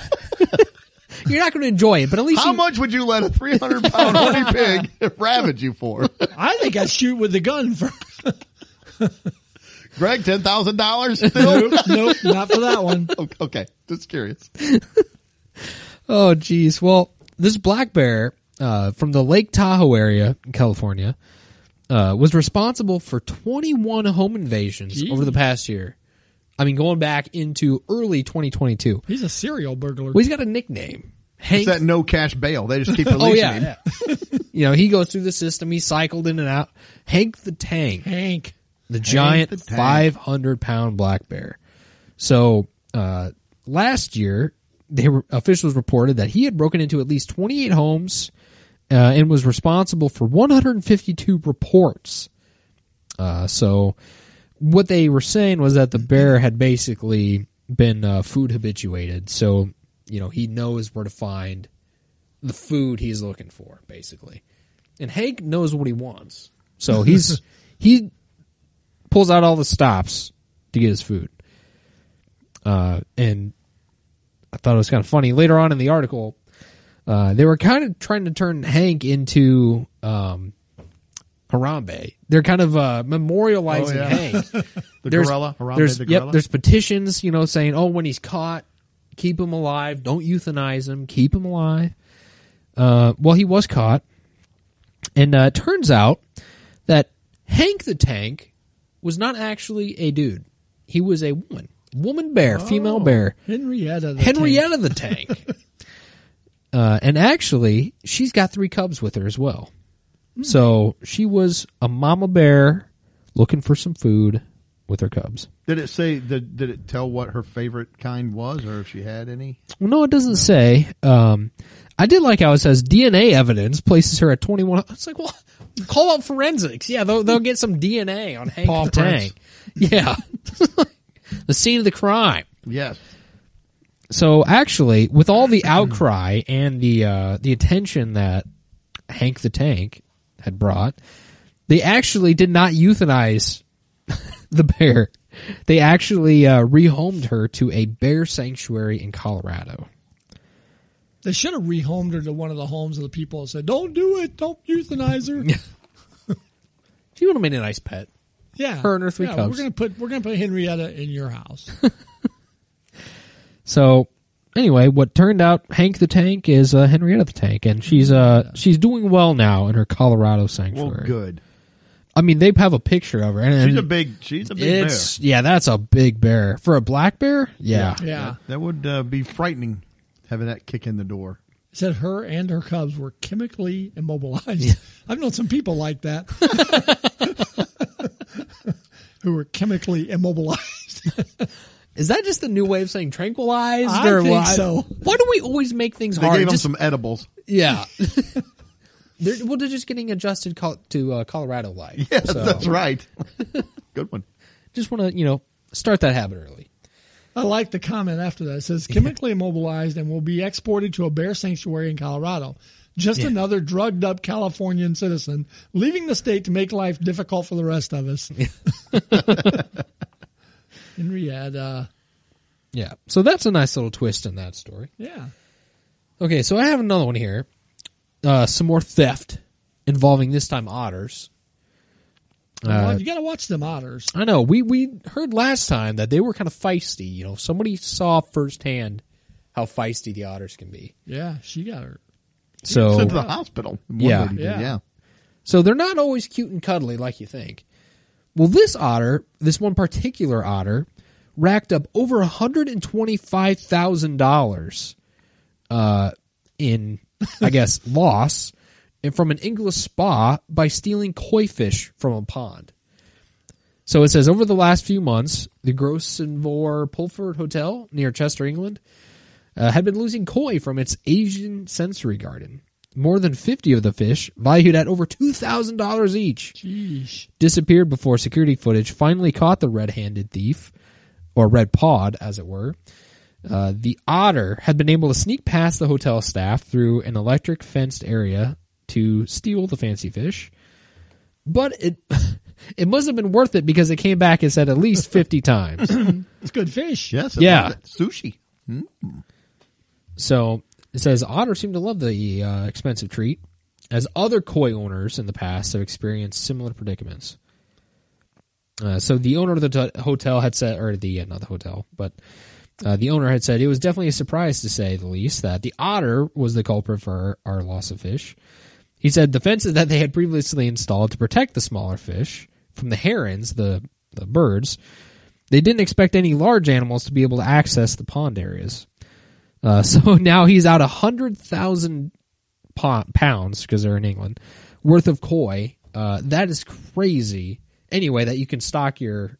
You're not going to enjoy it, but at least how much would you let a 300-pound horny pig ravage you for? I think I'd shoot with the gun for. Greg, $10,000 still? Nope, not for that one. Okay, just curious. Oh, geez. Well, this black bear from the Lake Tahoe area in California was responsible for 21 home invasions over the past year. I mean, going back into early 2022. He's a serial burglar. Well, he's got a nickname. Hank. It's that no cash bail. They just keep releasing him. Yeah. He goes through the system. He cycled in and out. Hank the Tank. The giant 500-pound black bear. So last year, officials reported that he had broken into at least 28 homes and was responsible for 152 reports. So what they were saying was that the bear had basically been food habituated. So, he knows where to find the food he's looking for, basically. And Hank knows what he wants. So he pulls out all the stops to get his food. And I thought it was kind of funny. Later on in the article, they were kind of trying to turn Hank into Harambe. They're kind of memorializing Hank. Gorilla, Harambe the gorilla. There's petitions, saying, when he's caught, keep him alive. Don't euthanize him. Keep him alive. Well, he was caught. And it turns out that Hank the Tank was not actually a dude. He was a woman. Woman bear, female bear. Henrietta the tank. And actually, she's got 3 cubs with her as well. So she was a mama bear looking for some food with her cubs. Did it say? Did it tell what her favorite kind was, or if she had any? Well, no, it doesn't say. I did like how it says DNA evidence places her at 21. It's like, well, call out forensics. Yeah, they'll get some DNA on Hank the Tank. Yeah, the scene of the crime. Yes. So actually, with all the outcry and the attention that Hank the Tank had brought, they actually did not euthanize the bear. They actually rehomed her to a bear sanctuary in Colorado. They should have rehomed her to one of the homes of the people and said, "Don't do it. Don't euthanize her." She would have made a nice pet. Yeah, her and her 3 cubs. We're gonna put Henrietta in your house. So anyway, what turned out Hank the Tank is Henrietta the Tank, and she's doing well now in her Colorado sanctuary. Well, good. I mean, they have a picture of her. And she's a big bear. Yeah, that's a big bear. For a black bear? Yeah. That would be frightening, having that kick in the door. It said her and her cubs were chemically immobilized. Yeah. I've known some people like that. Who were chemically immobilized. Is that just the new way of saying tranquilized? I think so. Why do we always make things hard? They gave them some edibles. Yeah. They're just getting adjusted to Colorado life. Yes, so. That's right. Good one. Just want to, start that habit early. I like the comment after that. It says, chemically immobilized and will be exported to a bear sanctuary in Colorado. Just another drugged up Californian citizen leaving the state to make life difficult for the rest of us. Henrietta. Yeah. So that's a nice little twist in that story. Yeah. Okay, so I have another one here. Some more theft involving this time otters. You got to watch them otters. I know. We heard last time that they were kind of feisty. Somebody saw firsthand how feisty the otters can be. Yeah, she got her. So sent to the hospital. Yeah. So they're not always cute and cuddly like you think. Well, this one particular otter, racked up over $125,000 in, I guess, loss and from an English spa by stealing koi fish from a pond. So it says, over the last few months, the Grosvenor Pulford Hotel near Chester, England, had been losing koi from its Asian sensory garden. More than 50 of the fish, valued at over $2,000 each, Jeez. disappeared before security footage finally caught the red-handed thief, or red-pawed, as it were. The otter had been able to sneak past the hotel staff through an electric fenced area to steal the fancy fish. But it must have been worth it because it came back and said at least 50 times. It's good fish. Yes. Yeah. Sushi. Mm. So it says otters seem to love the expensive treat, as other koi owners in the past have experienced similar predicaments. So the owner of the hotel had said, or not the hotel, but the owner had said it was definitely a surprise, to say the least, that the otter was the culprit for our loss of fish. He said the fences that they had previously installed to protect the smaller fish from the herons, the birds, they didn't expect any large animals to be able to access the pond areas. So now he's out 100,000 pounds, because they're in England, worth of koi. That is crazy. Anyway, that you can stock your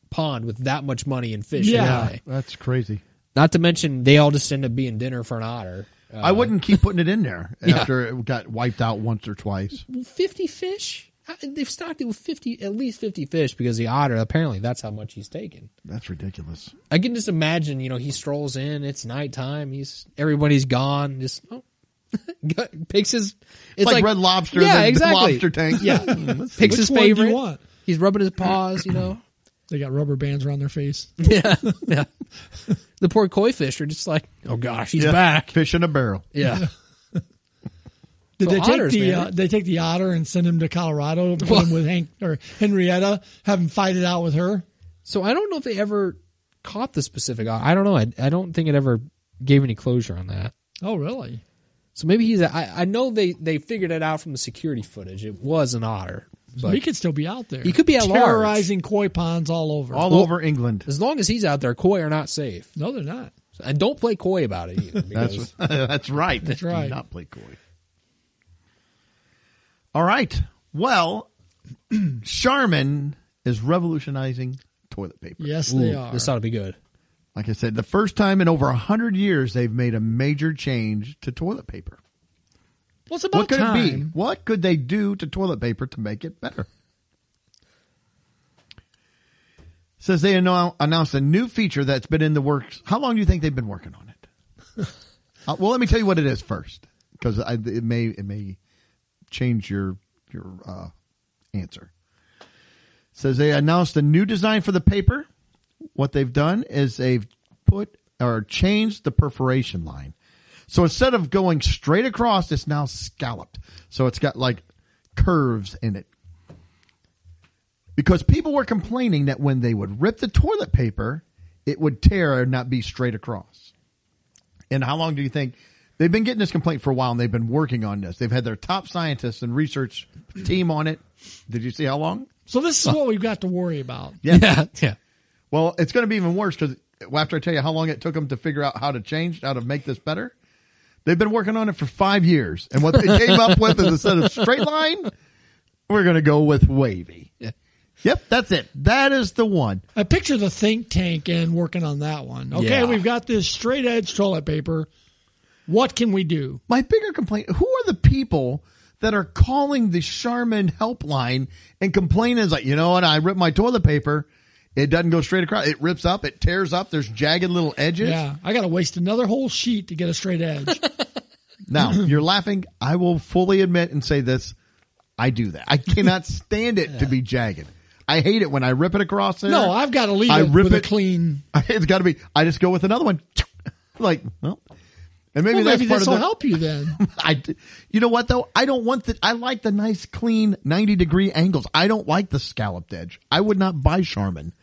pond with that much money in fish. Yeah, that's crazy. Not to mention, they all just end up being dinner for an otter. I wouldn't keep putting it in there after it got wiped out once or twice. 50 fish? They've stocked it with at least 50 fish, because the otter, apparently that's how much he's taken. That's ridiculous. I can just imagine, he strolls in, it's nighttime, everybody's gone, just picks his... It's like Red Lobster, yeah, the exactly. lobster tank. Yeah. Picks his favorite. One do you want? He's rubbing his paws, They got rubber bands around their face. Yeah. The poor koi fish are just like, oh gosh, he's back. Fish in a barrel. Yeah. Did they take the otter and send him to Colorado, put him with Hank or Henrietta, have him fight it out with her? So I don't know if they ever caught the specific otter. I don't know. I don't think it ever gave any closure on that. Oh, really? So maybe I know they figured it out from the security footage. It was an otter. So he could still be out there. He could be at terrorizing koi ponds all over. Over England. As long as he's out there, koi are not safe. No, they're not. And don't play koi about it either. That's right. That's right. Do not play koi. All right. Well, Charmin is revolutionizing toilet paper. Yes, they are. This ought to be good. Like I said, the first time in over 100 years they've made a major change to toilet paper. Well, it's about what could time. it be? What could they do to toilet paper to make it better? Says they announced a new feature that's been in the works. How long do you think they've been working on it? Well, let me tell you what it is first, because it may change your answer. Says they announced a new design for the paper. What they've done is they've changed the perforation line. So instead of going straight across, it's now scalloped. So it's got like curves in it. Because people were complaining that when they would rip the toilet paper, it would tear and not be straight across. And how long do you think? They've been getting this complaint for a while, and they've been working on this. They've had their top scientists and research team on it. Did you see how long? So this is what we've got to worry about. Yeah. Well, it's going to be even worse because after I tell you how long it took them to figure out how to make this better, they've been working on it for 5 years. And what they came up with is instead of straight line, we're going to go with wavy. Yeah. Yep, that's it. That is the one. I picture the think tank and working on that one. Okay, Yeah. we've got this straight edge toilet paper. What can we do? My bigger complaint, who are the people that are calling the Charmin helpline and complaining is like, you know what, I ripped my toilet paper. It doesn't go straight across. It rips up. It tears up. There's jagged little edges. Yeah, I got to waste another whole sheet to get a straight edge. Now, you're laughing. I will fully admit and say this. I do that. I cannot stand it to be jagged. I hate it when I rip it across there. No, I've got to leave it with a clean. It's got to be. I just go with another one. Like, well, and maybe that's part this of will help you then. You know what though? I don't want that. I like the nice, clean 90-degree angles. I don't like the scalloped edge. I would not buy Charmin.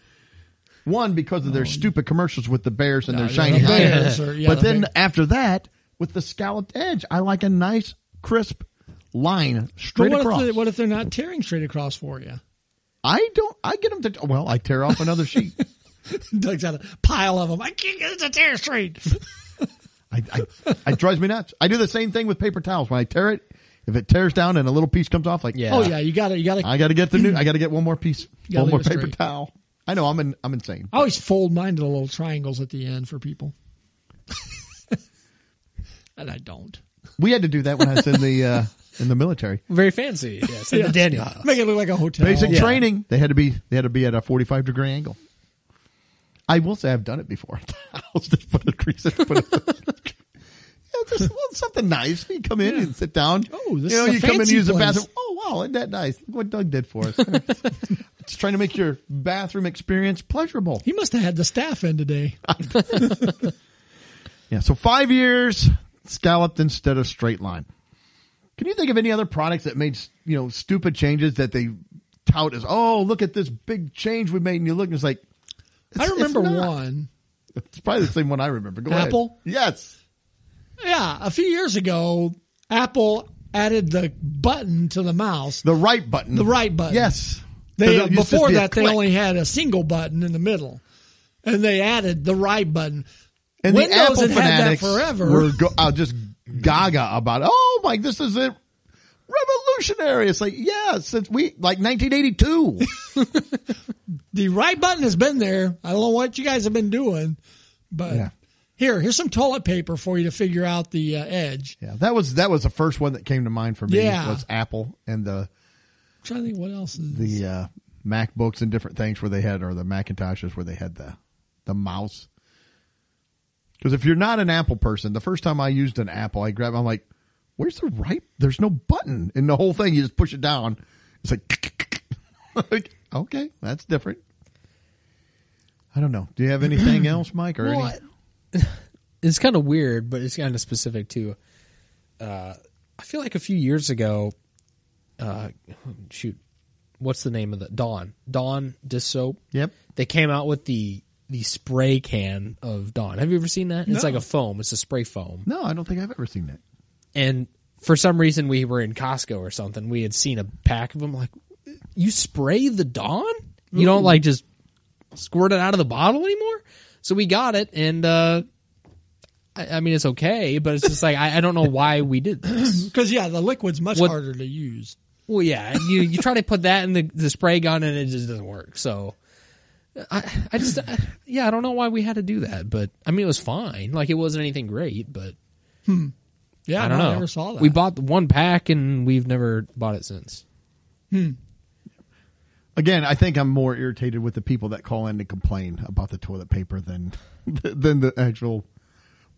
One, because of their stupid commercials with the bears and their shiny eyes. But then after that, with the scalloped edge, I like a nice, crisp line straight across. What if they're not tearing straight across for you? I get them to, well, I tear off another sheet. Doug's got a pile of them. I can't get it to tear straight. It drives me nuts. I do the same thing with paper towels. When I tear it, if it tears down and a little piece comes off, like, oh yeah, you got to. I got to get I got to get one more piece, one more paper straight. towel. I know I'm insane. I always fold mine to the little triangles at the end for people, and I don't. We had to do that when I was in the military. Very fancy. Yes, in the Daniel house. Make it look like a hotel. Basic training. They had to be at a 45-degree angle. I will say I've done it before. I'll just put a crease in. Just something nice. You come in and sit down. Oh, this is a you come in and fancy use the place. bathroom. Oh, wow, isn't that nice? Look what Doug did for us. Just trying to make your bathroom experience pleasurable. He must have had the staff in today. Yeah, so 5 years, scalloped instead of straight line. Can you think of any other products that made, stupid changes that they tout as, oh, look at this big change we made, and you look and it's like, I remember one. It's probably the same one I remember. Go ahead. Apple? Yes. Yeah, a few years ago, Apple added the button to the mouse. The right button. The right button. Yes. Before that, they only had a single button in the middle, and they added the right button. And Windows the Apple had fanatics had that forever. were just gaga about it. Oh, my, this is it. Revolutionary. It's like, yeah, since 1982. The right button has been there. I don't know what you guys have been doing, but here's some toilet paper for you to figure out the edge. Yeah, that was the first one that came to mind for me. Yeah. Was Apple and the. I'm trying to think what else is the MacBooks and different things where they had, or the Macintoshes where they had the mouse. Because if you're not an Apple person, the first time I used an Apple, I'm like, where's the right? There's no button in the whole thing. You just push it down. It's like, okay, that's different. I don't know. Do you have anything else, Mike? Or it's kind of weird, but it's kind of specific too. I feel like a few years ago, what's the name of the Dawn dish soap? Yep. They came out with the spray can of Dawn. Have you ever seen that? It's No. like a foam. It's a spray foam. No, I don't think I've ever seen that. And for some reason, we were in Costco or something. We had seen a pack of them. Like, you spray the Dawn? You don't like just squirt it out of the bottle anymore? So we got it, and I mean, it's okay, but it's just like, I don't know why we did this. Because, the liquid's much harder to use. Well, yeah, you try to put that in the spray gun, and it just doesn't work. So I don't know why we had to do that, but I mean, it was fine. Like, it wasn't anything great, but yeah, I don't know. I never saw that. We bought one pack, and we've never bought it since. Again, I think I'm more irritated with the people that call in to complain about the toilet paper than the actual.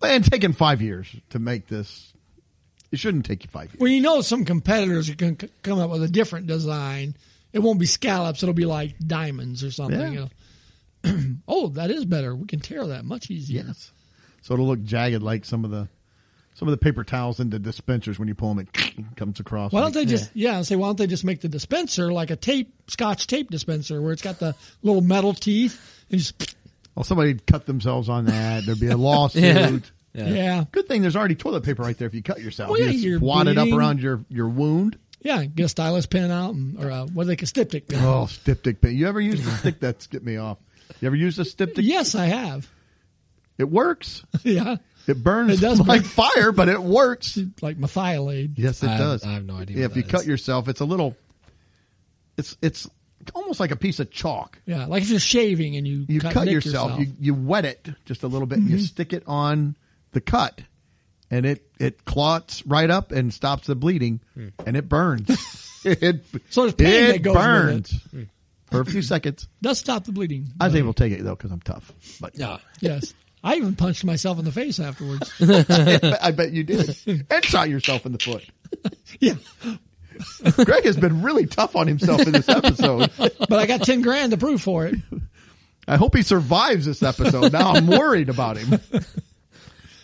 And taking 5 years to make this, it shouldn't take you 5 years. Well, some competitors are going to come up with a different design. It won't be scallops; it'll be like diamonds or something. Yeah. Oh, that is better. We can tear that much easier. Yes. So it'll look jagged like some of the paper towels into dispensers. When you pull them, it comes across. Why don't they just why don't they just make the dispenser like a Scotch tape dispenser where it's got the little metal teeth and just. Well, somebody cut themselves on that. There'd be a lawsuit. Yeah. Good thing there's already toilet paper right there if you cut yourself. Well, you you're just wad it up bleeding. around your wound. Yeah, get a stylus pen out or what do they call styptic pen. Oh, styptic pen. You ever use a stick that's get me off? You ever use a styptic? Yes, I have. It works. Yeah. It burns It does like burn. fire, but it works. Like methylate. Yes, it does. I have no idea. Yeah, what if you that cut is. yourself, it's a little. It's almost like a piece of chalk. Yeah, like if you're shaving and you You cut nick yourself. You wet it just a little bit, and you stick it on the cut, and it clots right up and stops the bleeding, and it burns. So there's pain that goes burns with it. for a few seconds. Does stop the bleeding. I was able to take it though because I'm tough. But Yeah. Yes. I even punched myself in the face afterwards. I bet you did, and shot yourself in the foot. Yeah. Greg has been really tough on himself in this episode. But I got $10,000 to prove for it. I hope he survives this episode. Now I'm worried about him.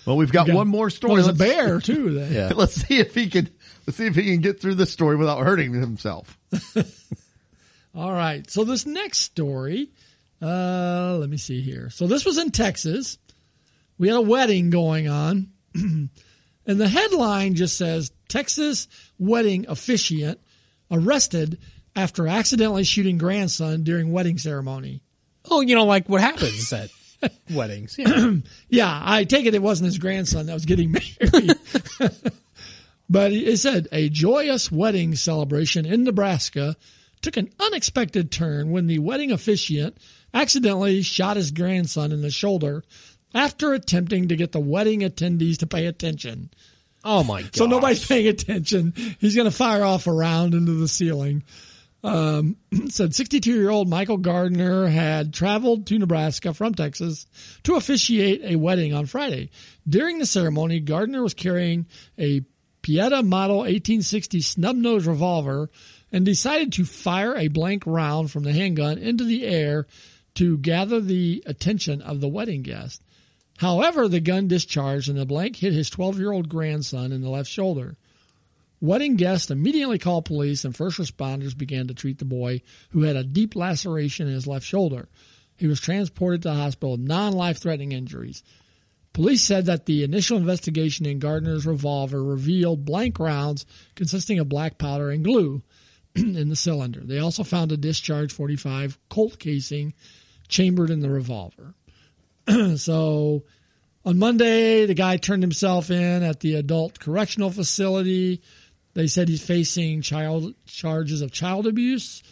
Well, we've got one more story. Well, there's a bear too. Then. Yeah. Let's see if he can get through this story without hurting himself. All right. So this next story, let me see here. So this was in Texas. We had a wedding going on. And the headline just says, Texas wedding officiant arrested after accidentally shooting grandson during wedding ceremony. Oh, like what happens at weddings. Yeah. Yeah, I take it wasn't his grandson that was getting married. But it said a joyous wedding celebration in Nebraska took an unexpected turn when the wedding officiant accidentally shot his grandson in the shoulder after attempting to get the wedding attendees to pay attention. Oh my god! So nobody's paying attention. He's going to fire off a round into the ceiling. Said 62-year-old Michael Gardner had traveled to Nebraska from Texas to officiate a wedding on Friday. During the ceremony, Gardner was carrying a Pieta model 1860 snub-nosed revolver and decided to fire a blank round from the handgun into the air to gather the attention of the wedding guest. However, the gun discharged and the blank hit his 12-year-old grandson in the left shoulder. Wedding guests immediately called police and first responders began to treat the boy, who had a deep laceration in his left shoulder. He was transported to the hospital with non-life-threatening injuries. Police said that the initial investigation in Gardner's revolver revealed blank rounds consisting of black powder and glue in the cylinder. They also found a discharged .45 Colt casing chambered in the revolver. So on Monday, the guy turned himself in at the adult correctional facility. They said he's facing charges of child abuse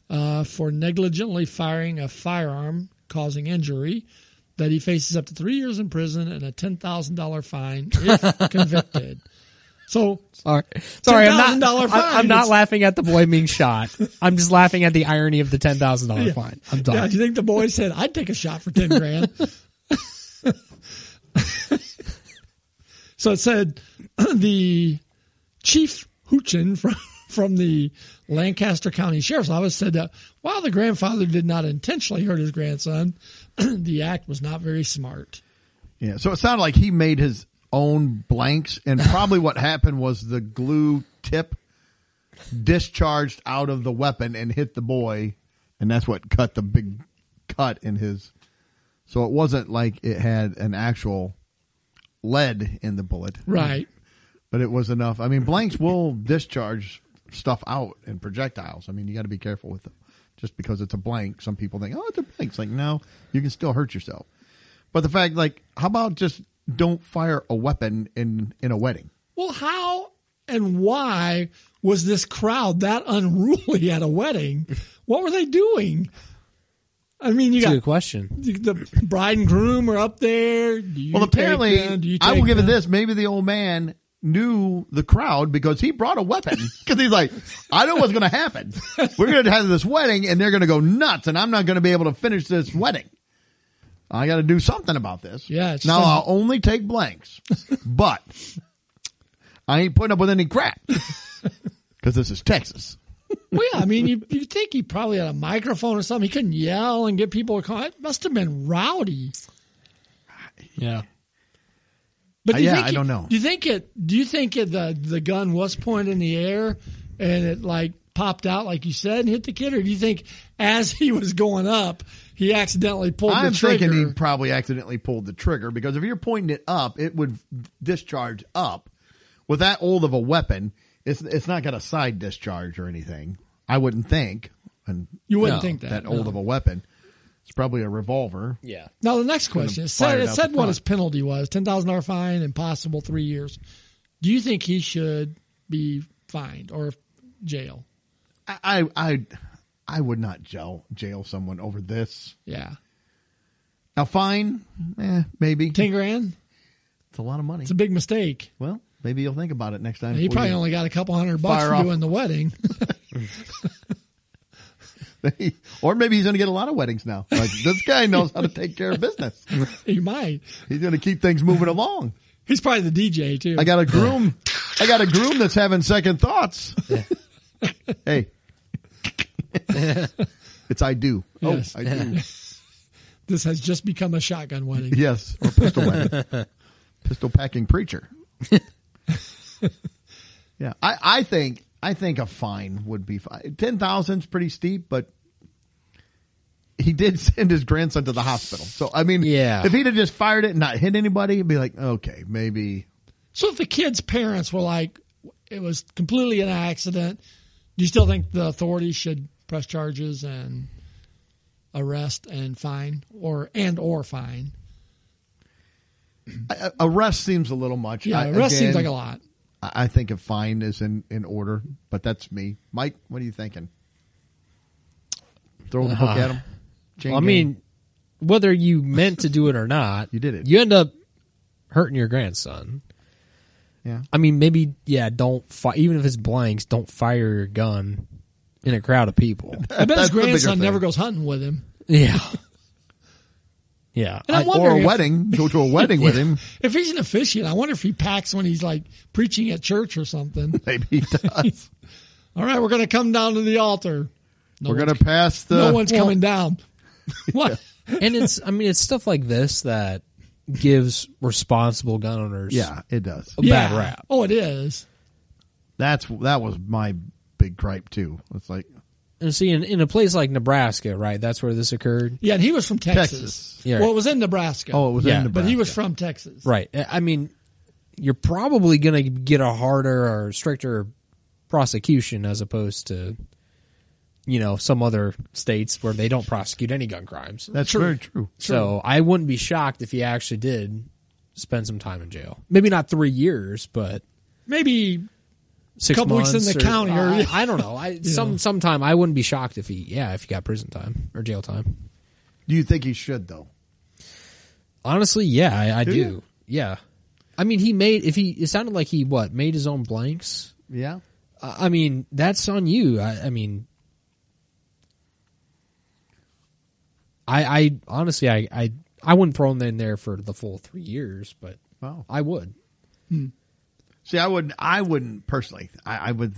for negligently firing a firearm causing injury, that he faces up to 3 years in prison and a $10,000 fine if convicted. So sorry, $10,000 fine. I'm not laughing at the boy being shot. I'm just laughing at the irony of the $10,000 fine. I'm done. Yeah, do you think the boy said, I'd take a shot for $10,000? So it said the chief Hoochin from the Lancaster County Sheriff's Office said that while the grandfather did not intentionally hurt his grandson, the act was not very smart. Yeah, so it sounded like he made his own blanks, and probably what happened was the glue tip discharged out of the weapon and hit the boy, and that's what cut the big cut in his. So it wasn't like it had an actual lead in the bullet. Right. But it was enough. I mean, blanks will discharge stuff out and projectiles. I mean, you got to be careful with them. Just because it's a blank, some people think, oh, it's a blank. It's like, no, you can still hurt yourself. But the fact, like, how about just don't fire a weapon in a wedding? Well, how and why was this crowd that unruly at a wedding? What were they doing? I mean, That's a good question. The bride and groom are up there. Well, apparently, I will give it this. Maybe the old man knew the crowd because he brought a weapon. Because he's like, I know what's going to happen. We're going to have this wedding and they're going to go nuts and I'm not going to be able to finish this wedding. I got to do something about this. Yeah. Now I'll only take blanks, but I ain't putting up with any crap because this is Texas. Well, yeah, I mean, you think he probably had a microphone or something. He couldn't yell and get people to come. It must have been rowdy. Yeah. But I don't know. Do you think the gun was pointed in the air and it like popped out like you said and hit the kid, or do you think as he was going up he accidentally pulled the trigger? I'm thinking he probably accidentally pulled the trigger because if you're pointing it up, it would discharge up. With that old of a weapon, it's not got a side discharge or anything. I wouldn't think. And you wouldn't think that old of a weapon. It's probably a revolver. Yeah. Now the next question. It said what his penalty was: $10,000 fine and possible 3 years. Do you think he should be fined or jail? I would not jail someone over this. Yeah. Now fine, maybe $10,000. It's a lot of money. It's a big mistake. Well, maybe you'll think about it next time. He probably only got a couple $100 for doing the wedding. Or maybe he's going to get a lot of weddings now. Like, this guy knows how to take care of business. He might. He's going to keep things moving along. He's probably the DJ too. I got a groom that's having second thoughts. Hey. It's I do. Yes. Oh, I do. This has just become a shotgun wedding. Yes. Or pistol wedding. Pistol packing preacher. Yeah. I think a fine would be fine. 10,000 is pretty steep, but he did send his grandson to the hospital. So, I mean, if he'd have just fired it and not hit anybody, it'd be like, okay, maybe. So if the kid's parents were like, it was completely an accident, do you still think the authorities should press charges and arrest and fine or fine? Arrest seems a little much. Yeah, arrest seems like a lot. I think a fine is in order, but that's me. Mike, what are you thinking? Throw the book at him? Well, I mean, whether you meant to do it or not, you did it. You end up hurting your grandson. Yeah. I mean, maybe, don't even if it's blanks, don't fire your gun in a crowd of people. I bet his grandson never goes hunting with him. Yeah. Yeah. And or a wedding. Go to a wedding with him. If he's an officiant, I wonder if he packs when he's like preaching at church or something. Maybe he does. All right, we're going to come down to the altar. We're going to pass the... No one's coming down. What? And it's stuff like this that gives responsible gun owners it does. a bad rap. Oh, it is. That was my big gripe too. It's like... And see, in a place like Nebraska, right, that's where this occurred? Yeah, and he was from Texas. Yeah. Well, it was in Nebraska. Oh, it was in Nebraska. But he was from Texas. Right. I mean, you're probably going to get a harder or stricter prosecution as opposed to, some other states where they don't prosecute any gun crimes. That's very true. So I wouldn't be shocked if he actually did spend some time in jail. Maybe not 3 years, but... Maybe... 6 couple months weeks in the county, or I don't know. Sometime I wouldn't be shocked if he got prison time or jail time. Do you think he should though? Honestly, yeah, I do. Yeah, I mean, it sounded like he made his own blanks. Yeah, I mean, that's on you. I mean, I honestly, I wouldn't throw him in there for the full 3 years, but I would. See, I wouldn't personally. I would.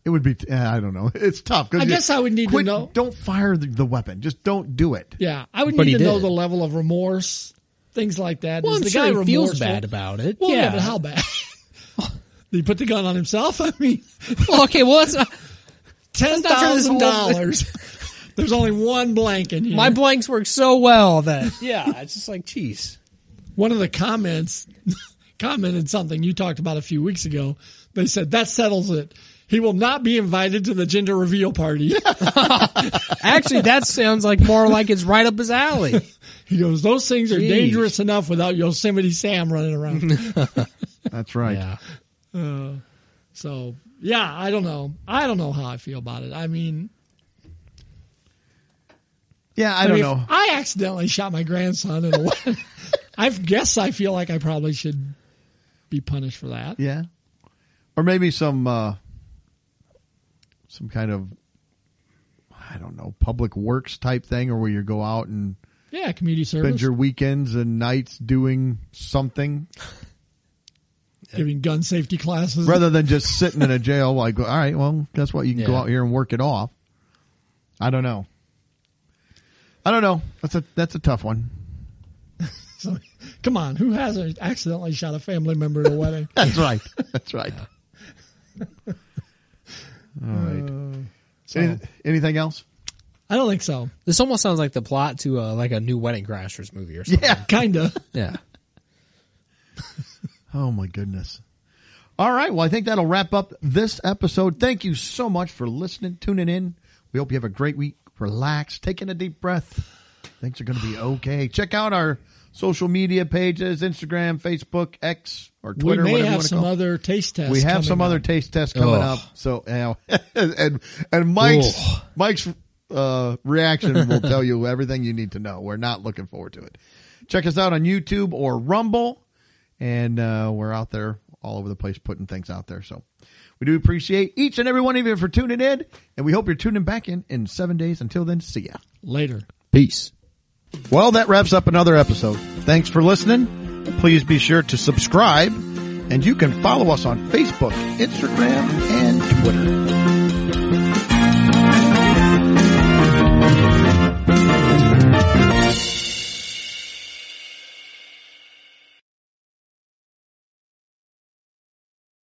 It would be. I don't know. It's tough. I guess I would need to know. Don't fire the weapon. Just don't do it. Yeah, I would need to know the level of remorse, things like that. Well, I'm sure he feels bad about it. Well, yeah, but how bad? Did he put the gun on himself? I mean, okay. Well, that's $10,000. There's only one blank in here. My blanks work so well that it's just like, geez. One of the comments commented something you talked about a few weeks ago. They said, that settles it. He will not be invited to the gender reveal party. Actually, that sounds like more like it's right up his alley. He goes, those things are dangerous enough without Yosemite Sam running around. That's right. Yeah. So, yeah, I don't know. I don't know how I feel about it. I mean... Yeah, I don't know. I accidentally shot my grandson in a way. I guess I feel like I probably should be punished for that. Yeah. Or maybe some kind of, I don't know, public works type thing, or where you go out and community service. Spend your weekends and nights doing something. Giving gun safety classes. Rather than just sitting in a jail, like, all right, well, guess what? You can go out here and work it off. I don't know. That's a tough one. So, come on, who hasn't accidentally shot a family member at a wedding? That's right. All right. Anything else? I don't think so. This almost sounds like the plot to like a new Wedding Crashers movie or something. Yeah, kind of. Yeah. Oh my goodness. All right. Well, I think that'll wrap up this episode. Thank you so much for listening, tuning in. We hope you have a great week. Relax, taking a deep breath. Things are going to be okay. Check out our social media pages, Instagram, Facebook, X, or Twitter. We may whatever have some other taste tests. We have some other taste tests coming up. So, and Mike's reaction will tell you everything you need to know. We're not looking forward to it. Check us out on YouTube or Rumble, and we're out there all over the place putting things out there. So we do appreciate each and every one of you for tuning in, and we hope you're tuning back in 7 days. Until then, see ya. Later. Peace. Well, that wraps up another episode. Thanks for listening. Please be sure to subscribe, and you can follow us on Facebook, Instagram, and Twitter.